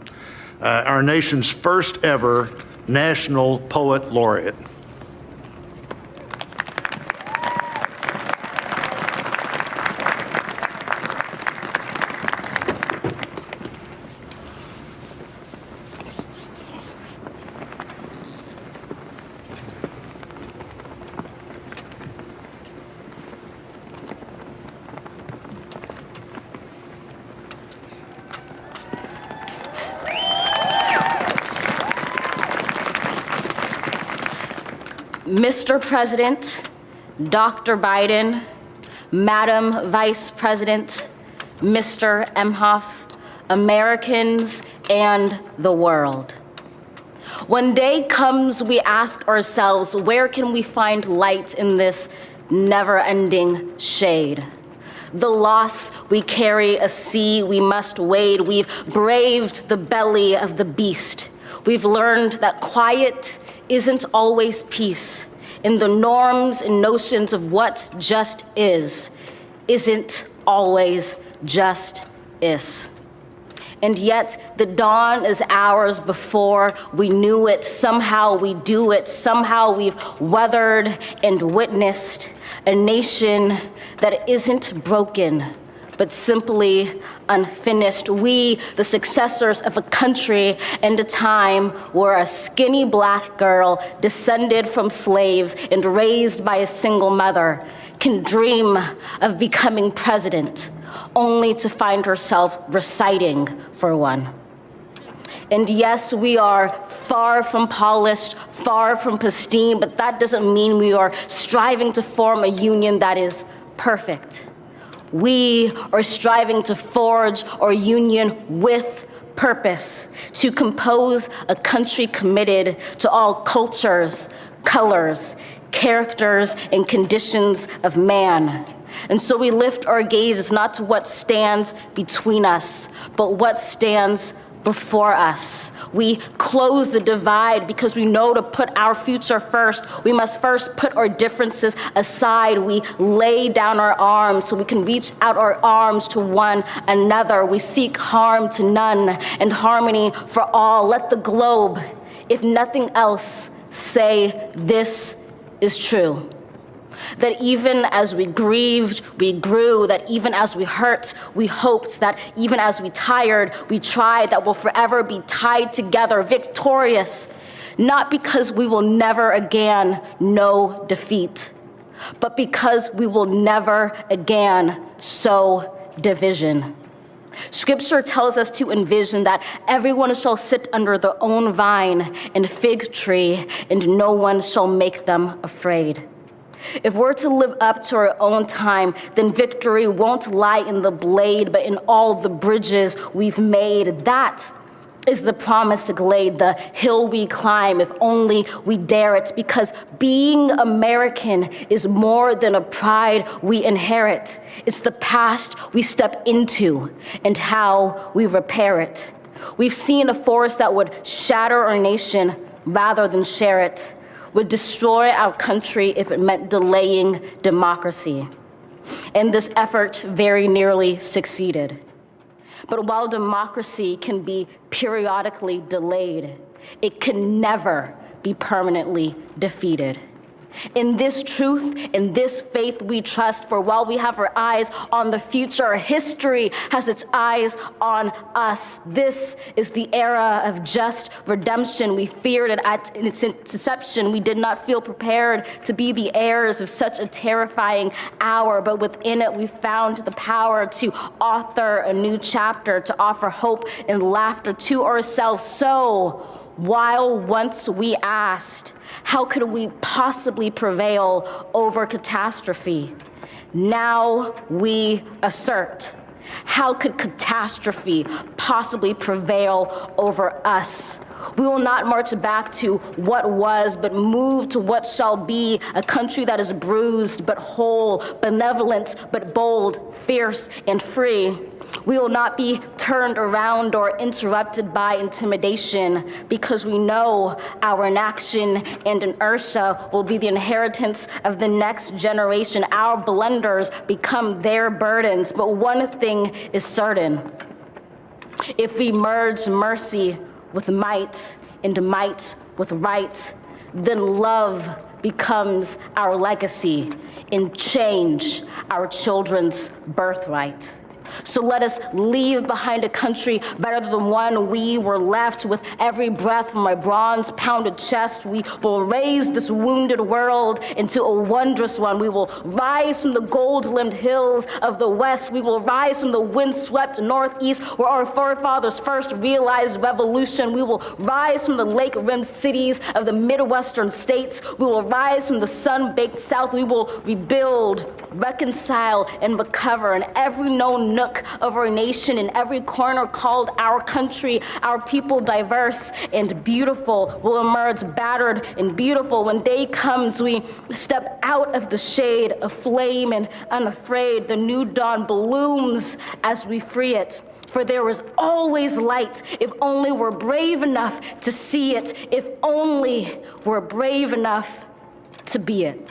our nation's first ever National Poet Laureate. Mr. President, Dr. Biden, Madam Vice President, Mr. Emhoff, Americans, and the world. When day comes, we ask ourselves, where can we find light in this never-ending shade? The loss we carry, a sea we must wade. We've braved the belly of the beast. We've learned that quiet isn't always peace, and the norms and notions of what just is isn't always just is. And yet the dawn is ours before we knew it. Somehow we do it. Somehow we've weathered and witnessed a nation that isn't broken, but simply unfinished. We, the successors of a country and a time where a skinny black girl descended from slaves and raised by a single mother can dream of becoming president, only to find herself reciting for one. And yes, we are far from polished, far from pristine, but that doesn't mean we are striving to form a union that is perfect. We are striving to forge our union with purpose, to compose a country committed to all cultures, colors, characters, and conditions of man. And so we lift our gazes not to what stands between us, but what stands before us. We close the divide because we know to put our future first, we must first put our differences aside. We lay down our arms so we can reach out our arms to one another. We seek harm to none and harmony for all. Let the globe, if nothing else, say this is true. That even as we grieved, we grew. That even as we hurt, we hoped. That even as we tired, we tried. That we'll forever be tied together, victorious, not because we will never again know defeat, but because we will never again sow division. Scripture tells us to envision that everyone shall sit under their own vine and fig tree, and no one shall make them afraid. If we're to live up to our own time, then victory won't lie in the blade, but in all the bridges we've made. That is the promise to glade the hill we climb if only we dare it, because being American is more than a pride we inherit. It's the past we step into and how we repair it. We've seen a force that would shatter our nation rather than share it, would destroy our country if it meant delaying democracy. And this effort very nearly succeeded. But while democracy can be periodically delayed, it can never be permanently defeated. In this truth, in this faith we trust, for while we have our eyes on the future, history has its eyes on us. This is the era of just redemption. We feared it at its inception. We did not feel prepared to be the heirs of such a terrifying hour, but within it we found the power to author a new chapter, to offer hope and laughter to ourselves. So, while once we asked, how could we possibly prevail over catastrophe? Now we assert, how could catastrophe possibly prevail over us? We will not march back to what was, but move to what shall be, a country that is bruised but whole, benevolent but bold, fierce and free. We will not be turned around or interrupted by intimidation, because we know our inaction and inertia will be the inheritance of the next generation. Our blunders become their burdens. But one thing is certain: if we merge mercy with might and might with right, then love becomes our legacy and change our children's birthright. So let us leave behind a country better than the one we were left. With every breath from my bronze-pounded chest, we will raise this wounded world into a wondrous one. We will rise from the gold-limbed hills of the West. We will rise from the wind-swept Northeast, where our forefathers first realized revolution. We will rise from the lake-rimmed cities of the Midwestern states. We will rise from the sun-baked South. We will rebuild, reconcile, and recover in every known nook of our nation, in every corner called our country. Our people, diverse and beautiful, will emerge battered and beautiful. When day comes, we step out of the shade of flame and unafraid. The new dawn blooms as we free it. For there is always light, if only we're brave enough to see it, if only we're brave enough to be it.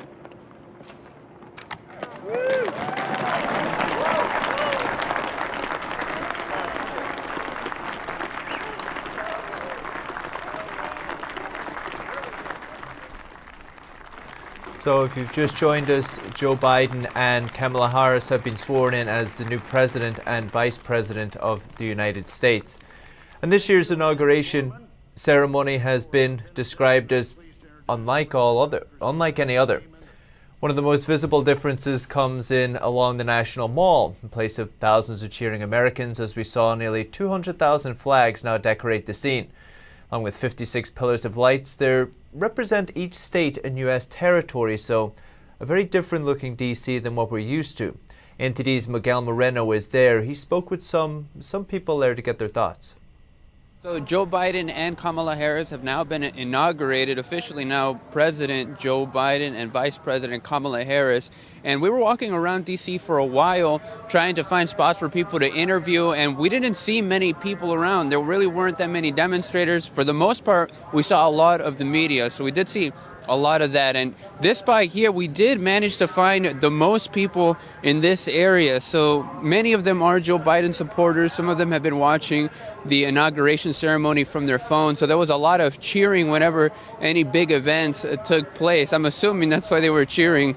So if you've just joined us, Joe Biden and Kamala Harris have been sworn in as the new President and Vice President of the United States. And this year's inauguration ceremony has been described as unlike any other. One of the most visible differences comes in along the National Mall, in place of thousands of cheering Americans, as we saw nearly 200,000 flags now decorate the scene. Along with 56 pillars of lights, they represent each state and U.S. territory, so a very different looking D.C. than what we're used to. NTD's Miguel Moreno is there. He spoke with some people there to get their thoughts. So Joe Biden and Kamala Harris have now been inaugurated, officially now President Joe Biden and Vice President Kamala Harris. And we were walking around D.C. for a while trying to find spots for people to interview, and we didn't see many people around. There really weren't that many demonstrators. For the most part, we saw a lot of the media, so we did see a lot of that. And this spot here, we did manage to find the most people in this area. So many of them are Joe Biden supporters. Some of them have been watching the inauguration ceremony from their phones. So there was a lot of cheering whenever any big events took place. I'm assuming that's why they were cheering.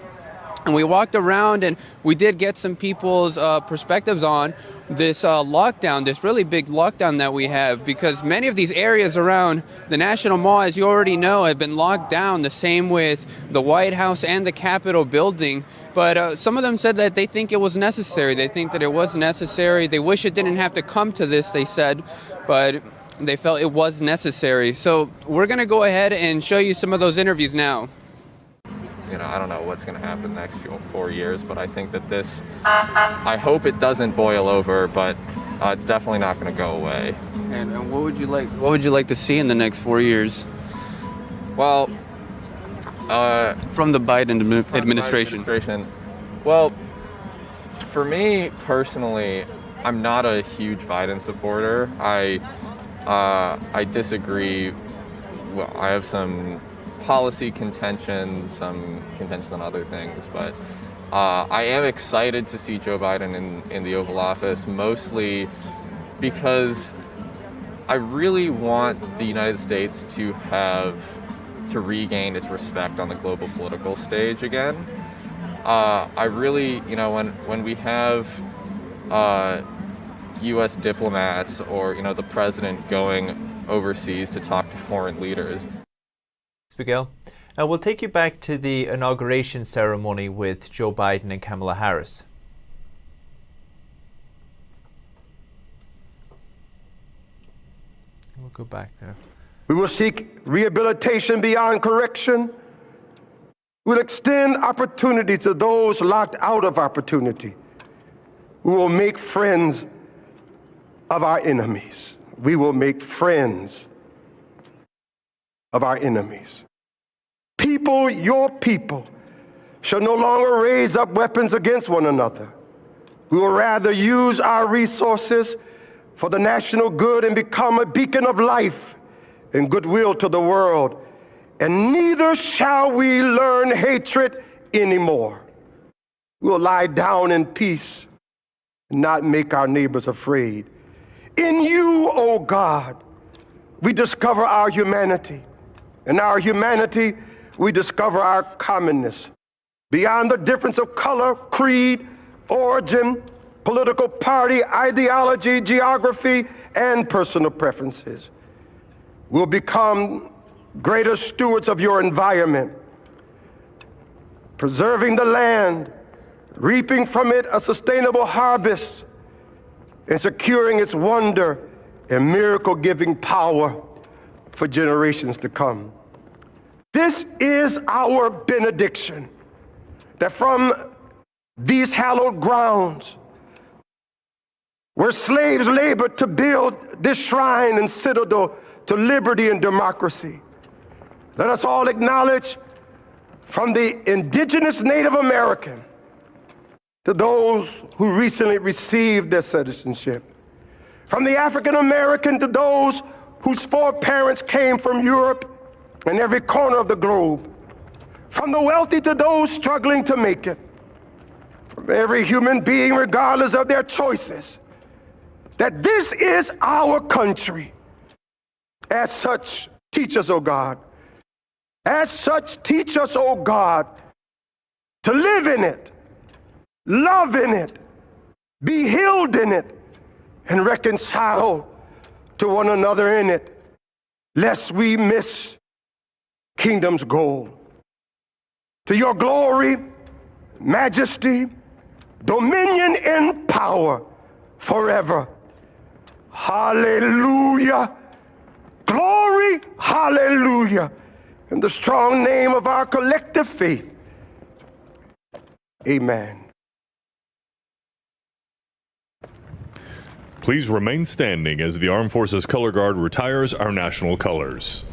And we walked around and we did get some people's perspectives on this lockdown, this really big lockdown that we have, because many of these areas around the National Mall, as you already know, have been locked down. The same with the White House and the Capitol building. But some of them said that they think it was necessary. They think that it was necessary. They wish it didn't have to come to this, they said, but they felt it was necessary. So we're going to go ahead and show you some of those interviews now. You know, I don't know what's going to happen next 4 years, but I think that I hope it doesn't boil over, but it's definitely not going to go away. And what would you like to see in the next 4 years? Well, from the Biden administration. Well, for me personally, I'm not a huge Biden supporter. I disagree. Well, I have some policy contentions, some contentions on other things, but I am excited to see Joe Biden in the Oval Office, mostly because I really want the United States to regain its respect on the global political stage again. I really, when we have U.S. diplomats or, the president going overseas to talk to foreign leaders. Miguel. Now we'll take you back to the inauguration ceremony with Joe Biden and Kamala Harris. We'll go back there. We will seek rehabilitation beyond correction. We'll extend opportunity to those locked out of opportunity. We will make friends of our enemies. We will make friends of our enemies. People, your people, shall no longer raise up weapons against one another. We will rather use our resources for the national good and become a beacon of life and goodwill to the world. And neither shall we learn hatred anymore. We will lie down in peace and not make our neighbors afraid. In you, O God, we discover our humanity. In our humanity, we discover our commonness. Beyond the difference of color, creed, origin, political party, ideology, geography, and personal preferences. We'll become greater stewards of your environment, preserving the land, reaping from it a sustainable harvest, and securing its wonder and miracle-giving power for generations to come. This is our benediction, that from these hallowed grounds, where slaves labored to build this shrine and citadel to liberty and democracy, let us all acknowledge, from the indigenous Native American to those who recently received their citizenship, from the African American to those whose foreparents came from Europe and every corner of the globe, from the wealthy to those struggling to make it, from every human being regardless of their choices, that this is our country. As such, teach us, O God. As such, teach us, O God, to live in it, love in it, be healed in it, and reconcile to one another in it, lest we miss kingdom's goal. To your glory, majesty, dominion, and power forever. Hallelujah. Glory, hallelujah. In the strong name of our collective faith. Amen. Please remain standing as the Armed Forces Color Guard retires our national colors.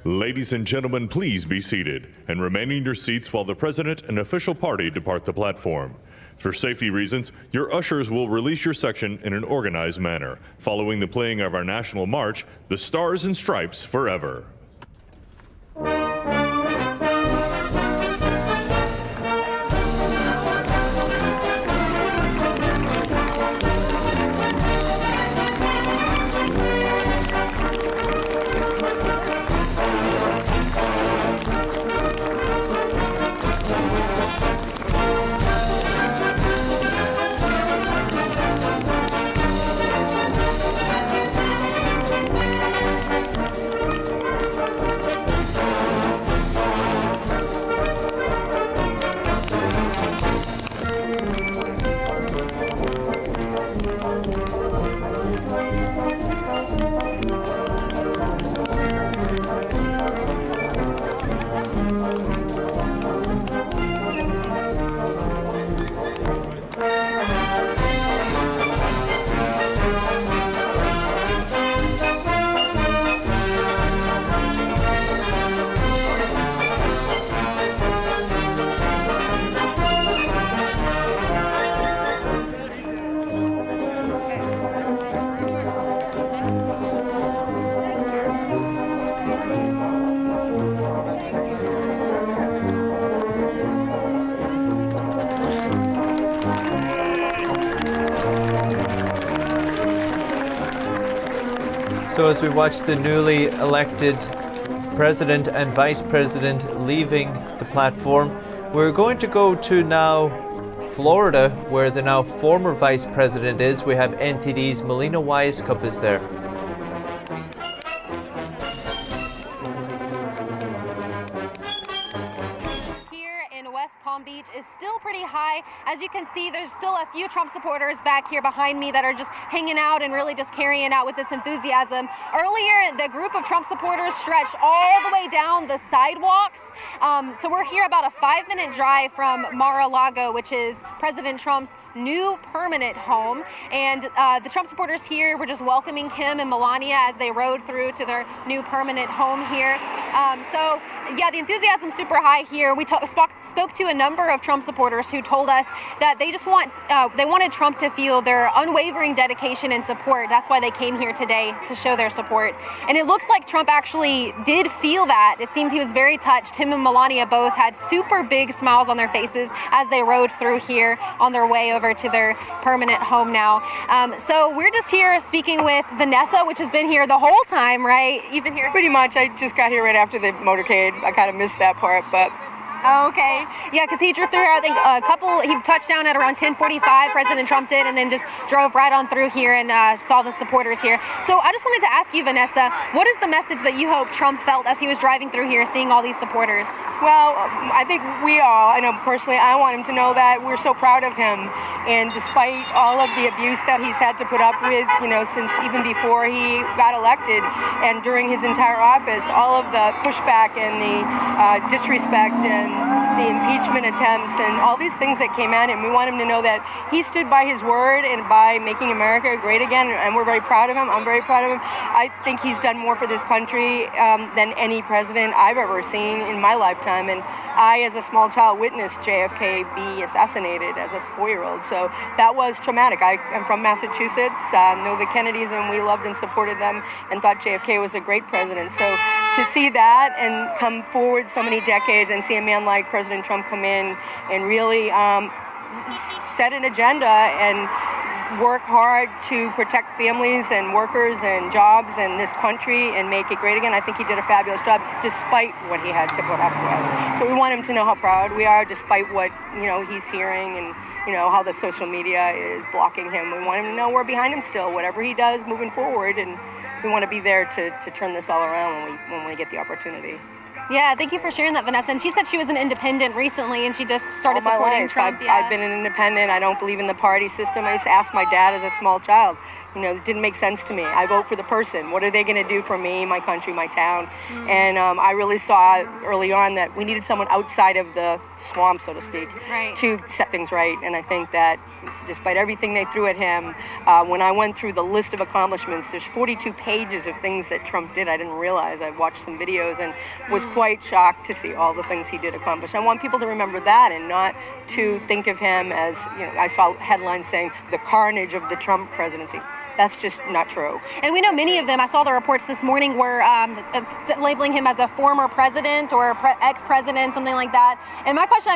Ladies and gentlemen, please be seated and remain in your seats while the President and official party depart the platform. For safety reasons, your ushers will release your section in an organized manner, following the playing of our national march, The Stars and Stripes Forever. So as we watch the newly elected president and vice president leaving the platform, we're going to go to now Florida, where the now former vice president is. We have NTD's Melina Wisecup is there. West Palm Beach is still pretty high. As you can see, there's still a few Trump supporters back here behind me that are just hanging out and really just carrying out with this enthusiasm. Earlier, the group of Trump supporters stretched all the way down the sidewalks. So we're here about a 5-minute drive from Mar-a-Lago, which is President Trump's new permanent home. And the Trump supporters here were just welcoming Kim and Melania as they rode through to their new permanent home here. So yeah, the enthusiasm's super high here. We spoke to a number of Trump supporters who told us that they just wanted Trump to feel their unwavering dedication and support. That's why they came here today, to show their support. And it looks like Trump actually did feel that. It seemed he was very touched. Him and Melania both had super big smiles on their faces as they rode through here on their way over to their permanent home now. So we're just here speaking with Vanessa, which has been here the whole time, right? You've been here? Pretty much. I just got here right after the motorcade. I kind of missed that part, but... Oh, okay. Yeah, because he drove through here, I think, he touched down at around 10:45, President Trump did, and then just drove right on through here and saw the supporters here. So I just wanted to ask you, Vanessa, what is the message that you hope Trump felt as he was driving through here, seeing all these supporters? Well, I think we all, I know personally, I want him to know that we're so proud of him. And despite all of the abuse that he's had to put up with, since even before he got elected and during his entire office, all of the pushback and the disrespect and the impeachment attempts and all these things that came at him, we want him to know that he stood by his word and by making America great again, and we're very proud of him. I'm very proud of him. I think he's done more for this country than any president I've ever seen in my lifetime, and I, as a small child, witnessed JFK be assassinated as a 4-year-old, so that was traumatic. I'm from Massachusetts, know the Kennedys, and we loved and supported them and thought JFK was a great president. So to see that and come forward so many decades and see a man like President Trump come in and really set an agenda and work hard to protect families and workers and jobs in this country and make it great again. I think he did a fabulous job despite what he had to put up with. So we want him to know how proud we are despite what he's hearing and how the social media is blocking him. We want him to know we're behind him still, whatever he does moving forward, and we want to be there to turn this all around when we get the Yeah, thank you for sharing that, Vanessa. And she said she was an independent recently, and she just started supporting Trump. I've been an independent. I don't believe in the party system. I used to ask my dad as a small child. It didn't make sense to me. I vote for the person. What are they going to do for me, my country, my town? Mm-hmm. And I really saw early on that we needed someone outside of the swamp, so to speak, to set things right. And I think that despite everything they threw at him, when I went through the list of accomplishments, there's 42 pages of things that Trump did. I didn't realize. I watched some videos and was quite shocked to see all the things he did accomplish. I want people to remember that and not to think of him as, I saw headlines saying the carnage of the Trump presidency. That's just not true. And we know many of them, I saw the reports this morning, were labeling him as a former president or ex-president, something like that. And my question,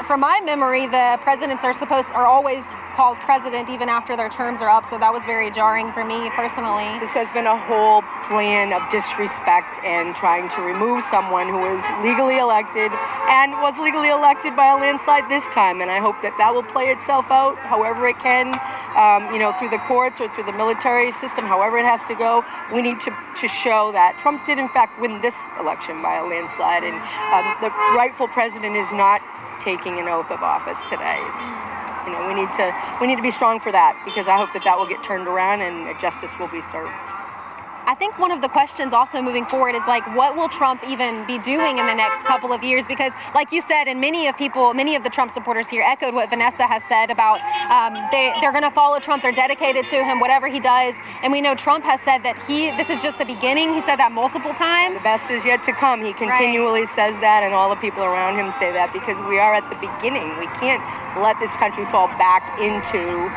from my memory, the presidents are always called president even after their terms are up. So that was very jarring for me personally. This has been a whole plan of disrespect and trying to remove someone who was legally elected and was legally elected by a landslide this time. And I hope that will play itself out however it can, through the courts or through the military system, however it has to go. We need to show that Trump did in fact win this election by a landslide, and the rightful president is not taking an oath of office today. It's, we need to be strong for that, because I hope that will get turned around and justice will be served. I think one of the questions also moving forward is what will Trump even be doing in the next couple of years? Because like you said, and many of the Trump supporters here echoed what Vanessa has said about they're going to follow Trump. They're dedicated to him, whatever he does. And we know Trump has said that this is just the beginning. He said that multiple times. The best is yet to come. He continually says that, and all the people around him say that, because we are at the beginning. We can't let this country fall back into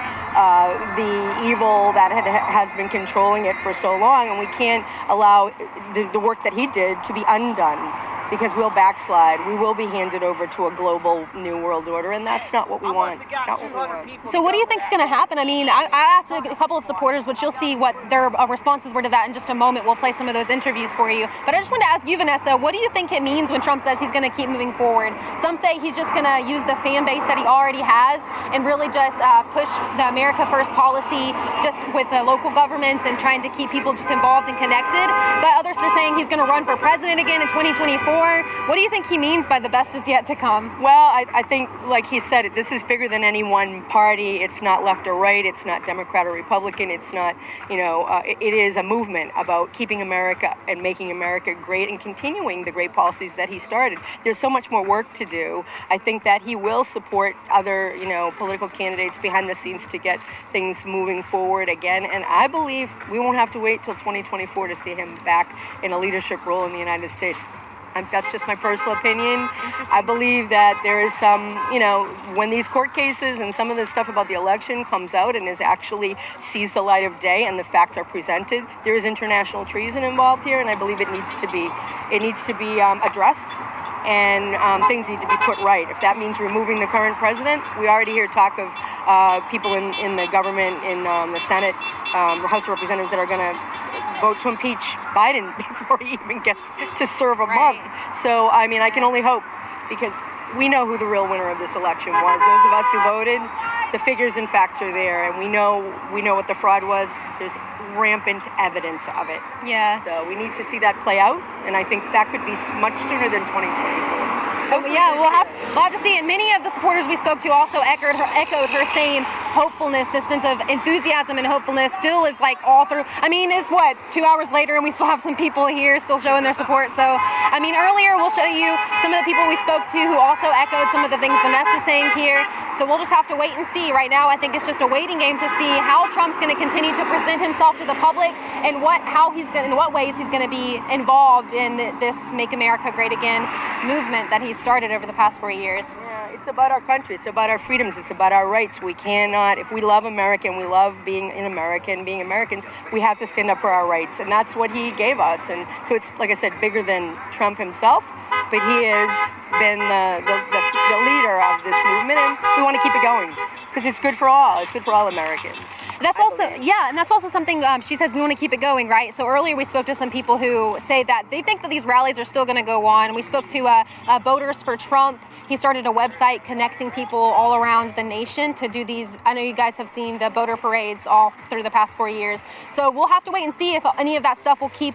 the evil that has been controlling it for so long, and we can't allow the work that he did to be undone. because we'll backslide. We will be handed over to a global new world order, and that's not what we want. Not what we want. So what do you think's going to happen? I mean, I asked a couple of supporters, which you'll see what their responses were to that in just a moment. We'll play some of those interviews for you. But I just wanted to ask you, Vanessa, what do you think it means when Trump says he's going to keep moving forward? Some say he's just going to use the fan base that he already has and really just push the America First policy just with the local governments and trying to keep people just involved and connected. But others are saying he's going to run for president again in 2024. What do you think he means by the best is yet to come? Well, I think, like he said, this is bigger than any one party. It's not left or right. It's not Democrat or Republican. It's not, it is a movement about keeping America and making America great and continuing the great policies that he started. There's so much more work to do. I think that he will support other, political candidates behind the scenes to get things moving forward again. And I believe we won't have to wait till 2024 to see him back in a leadership role in the United States. That's just my personal opinion. I believe that there is some, when these court cases and some of the stuff about the election comes out and is actually sees the light of day and the facts are presented, there is international treason involved here, and I believe it needs to be addressed. And things need to be put right. If that means removing the current president, we already hear talk of people in the government, in the Senate, House of Representatives that are going to vote to impeach Biden before he even gets to serve a month. So, I can only hope, because we know who the real winner of this election was. Those of us who voted, the figures and facts are there, and we know what the fraud was. There's rampant evidence of it. Yeah. So we need to see that play out, and I think that could be much sooner than 2024. So yeah, we'll have to see. And many of the supporters we spoke to also echoed her same hopefulness, this sense of enthusiasm and hopefulness still is like all through. It's 2 hours later and we still have some people here still showing their support. So, earlier we'll show you some of the people we spoke to who also echoed some of the things Vanessa's saying here. So we'll just have to wait and see. Right now, I think it's just a waiting game to see how Trump's going to continue to present himself to the public and in what ways he's going to be involved in this Make America Great Again movement that he's started over the past 4 years. Yeah, it's about our country. It's about our freedoms. It's about our rights. We cannot, if we love America and we love being in America and being Americans, we have to stand up for our rights. And that's what he gave us. And so it's, like I said, bigger than Trump himself, but he has been the leader of this movement, and we want to keep it going because it's good for all. It's good for all Americans. That's also something she says we want to keep it going, right? So earlier we spoke to some people who say that they think that these rallies are still going to go on. We spoke to Voters for Trump. He started a website connecting people all around the nation to do these. I know you guys have seen the voter parades all through the past 4 years. So we'll have to wait and see if any of that stuff will keep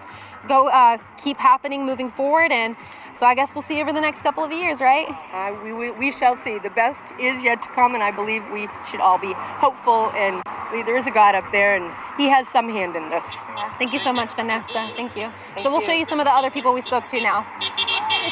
happening moving forward. And so I guess we'll see over the next couple of years, right? We shall see. The best is yet to come, and I believe we should all be hopeful. And there is a God up there, and he has some hand in this. Yeah. Thank you so much, Vanessa. Thank you. So we'll show you some of the other people we spoke to now.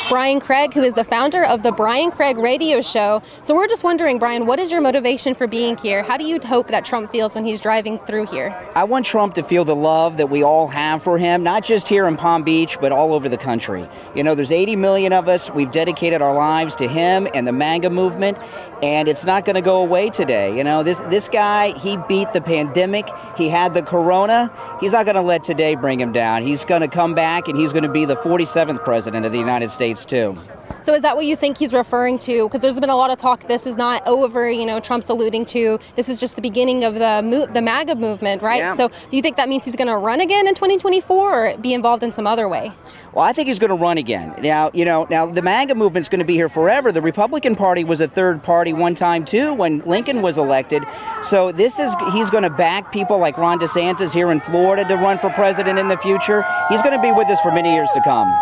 Brian Craig, who is the founder of the Brian Craig Radio Show. So we're just wondering, Brian, what is your motivation for being here? How do you hope that Trump feels when he's driving through here? I want Trump to feel the love that we all have for him, not just here in Palm Beach, but all over the country. There's 80 million of us. We've dedicated our lives to him and the MAGA movement, and it's not going to go away today. This guy, he beat the pandemic. He had the corona. He's not going to let today bring him down. He's going to come back, and he's going to be the 47th president of the United States, too. So is that what you think he's referring to? Because there's been a lot of talk, this is not over, Trump's alluding to, this is just the beginning of the MAGA movement, right? Yeah. So do you think that means he's going to run again in 2024 or be involved in some other way? Well, I think he's going to run again. Now the MAGA movement's going to be here forever. The Republican Party was a third party one time, too, when Lincoln was elected. So he's going to back people like Ron DeSantis here in Florida to run for president in the future. He's going to be with us for many years to come.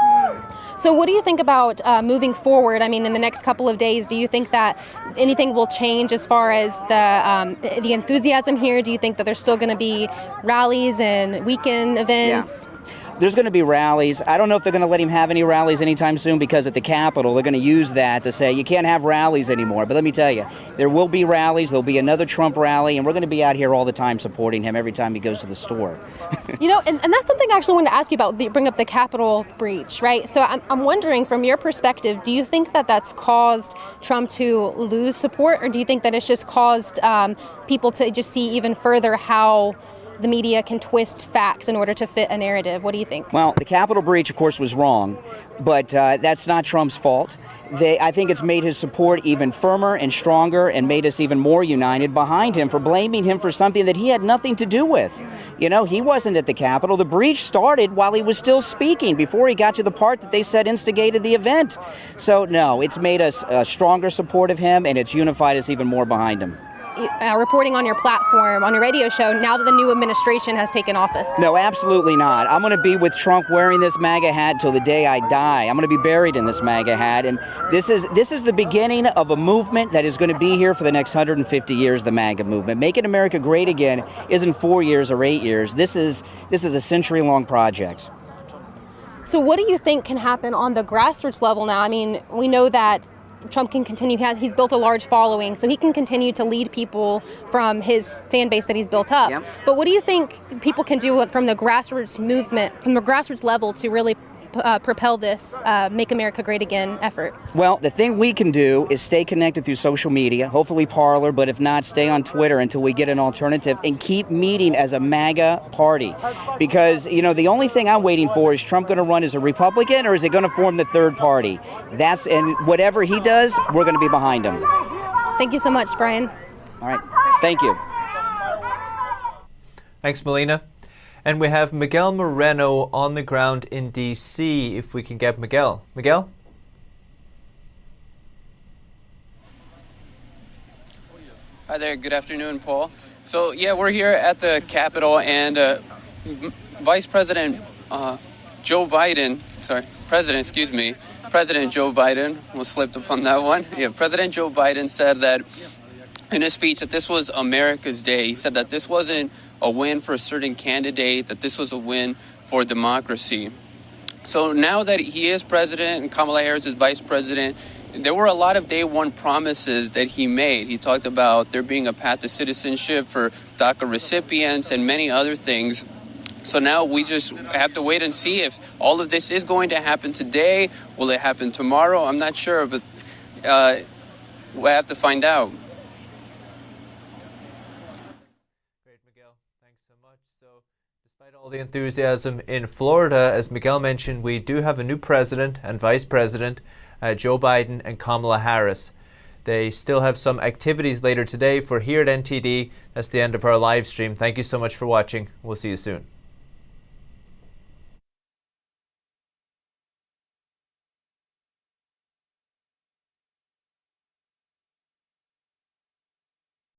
So what do you think about moving forward? In the next couple of days, do you think that anything will change as far as the enthusiasm here? Do you think that there's still going to be rallies and weekend events? Yeah. There's going to be rallies. I don't know if they're going to let him have any rallies anytime soon, because at the Capitol, they're going to use that to say you can't have rallies anymore. But let me tell you, there will be rallies. There'll be another Trump rally, and we're going to be out here all the time supporting him every time he goes to the store. And that's something I actually wanted to ask you about, bring up the Capitol breach, right? So I'm wondering, from your perspective, do you think that that's caused Trump to lose support, or do you think that it's just caused people to just see even further how the media can twist facts in order to fit a narrative. What do you think? Well, the Capitol breach, of course, was wrong, but that's not Trump's fault. I think it's made his support even firmer and stronger and made us even more united behind him for blaming him for something that he had nothing to do with. You know, he wasn't at the Capitol. The breach started while he was still speaking, before he got to the part that they said instigated the event. So, no, it's made us a stronger support of him, and it's unified us even more behind him. Reporting on your platform, on your radio show, now that the new administration has taken office? No, absolutely not. I'm going to be with Trump wearing this MAGA hat till the day I die. I'm going to be buried in this MAGA hat, and this is the beginning of a movement that is going to be here for the next 150 years, the MAGA movement. Making America great again isn't 4 years or 8 years. This is a century-long project. So what do you think can happen on the grassroots level now? I mean, we know that Trump can continue, he's built a large following, so he can continue to lead people from his fan base that he's built up. Yep. But what do you think people can do from the grassroots movement, from the grassroots level, to really propel this Make America Great Again effort? Well, the thing we can do is stay connected through social media, hopefully Parler, but if not, stay on Twitter until we get an alternative, and keep meeting as a MAGA party. Because, you know, the only thing I'm waiting for is Trump going to run as a Republican, or is he going to form the third party? And whatever he does, we're going to be behind him. Thank you so much, Brian. All right. Thank you. Thanks, Melina. And we have Miguel Moreno on the ground in D.C. If we can get Miguel. Miguel? Hi there. Good afternoon, Paul. So, yeah, we're here at the Capitol, and President Joe Biden, almost slipped upon that one. Yeah, President Joe Biden said that in his speech that this was America's day. He said that this wasn't a win for a certain candidate, that this was a win for democracy. So now that he is president and Kamala Harris is vice president, there were a lot of day one promises that he made. He talked about there being a path to citizenship for DACA recipients and many other things. So now we just have to wait and see if all of this is going to happen today. Will it happen tomorrow? I'm not sure, but we'll have to find out. All the enthusiasm in Florida, as Miguel mentioned, we do have a new president and vice president, Joe Biden and Kamala Harris. They still have some activities later today for here at NTD. That's the end of our live stream. Thank you so much for watching. We'll see you soon.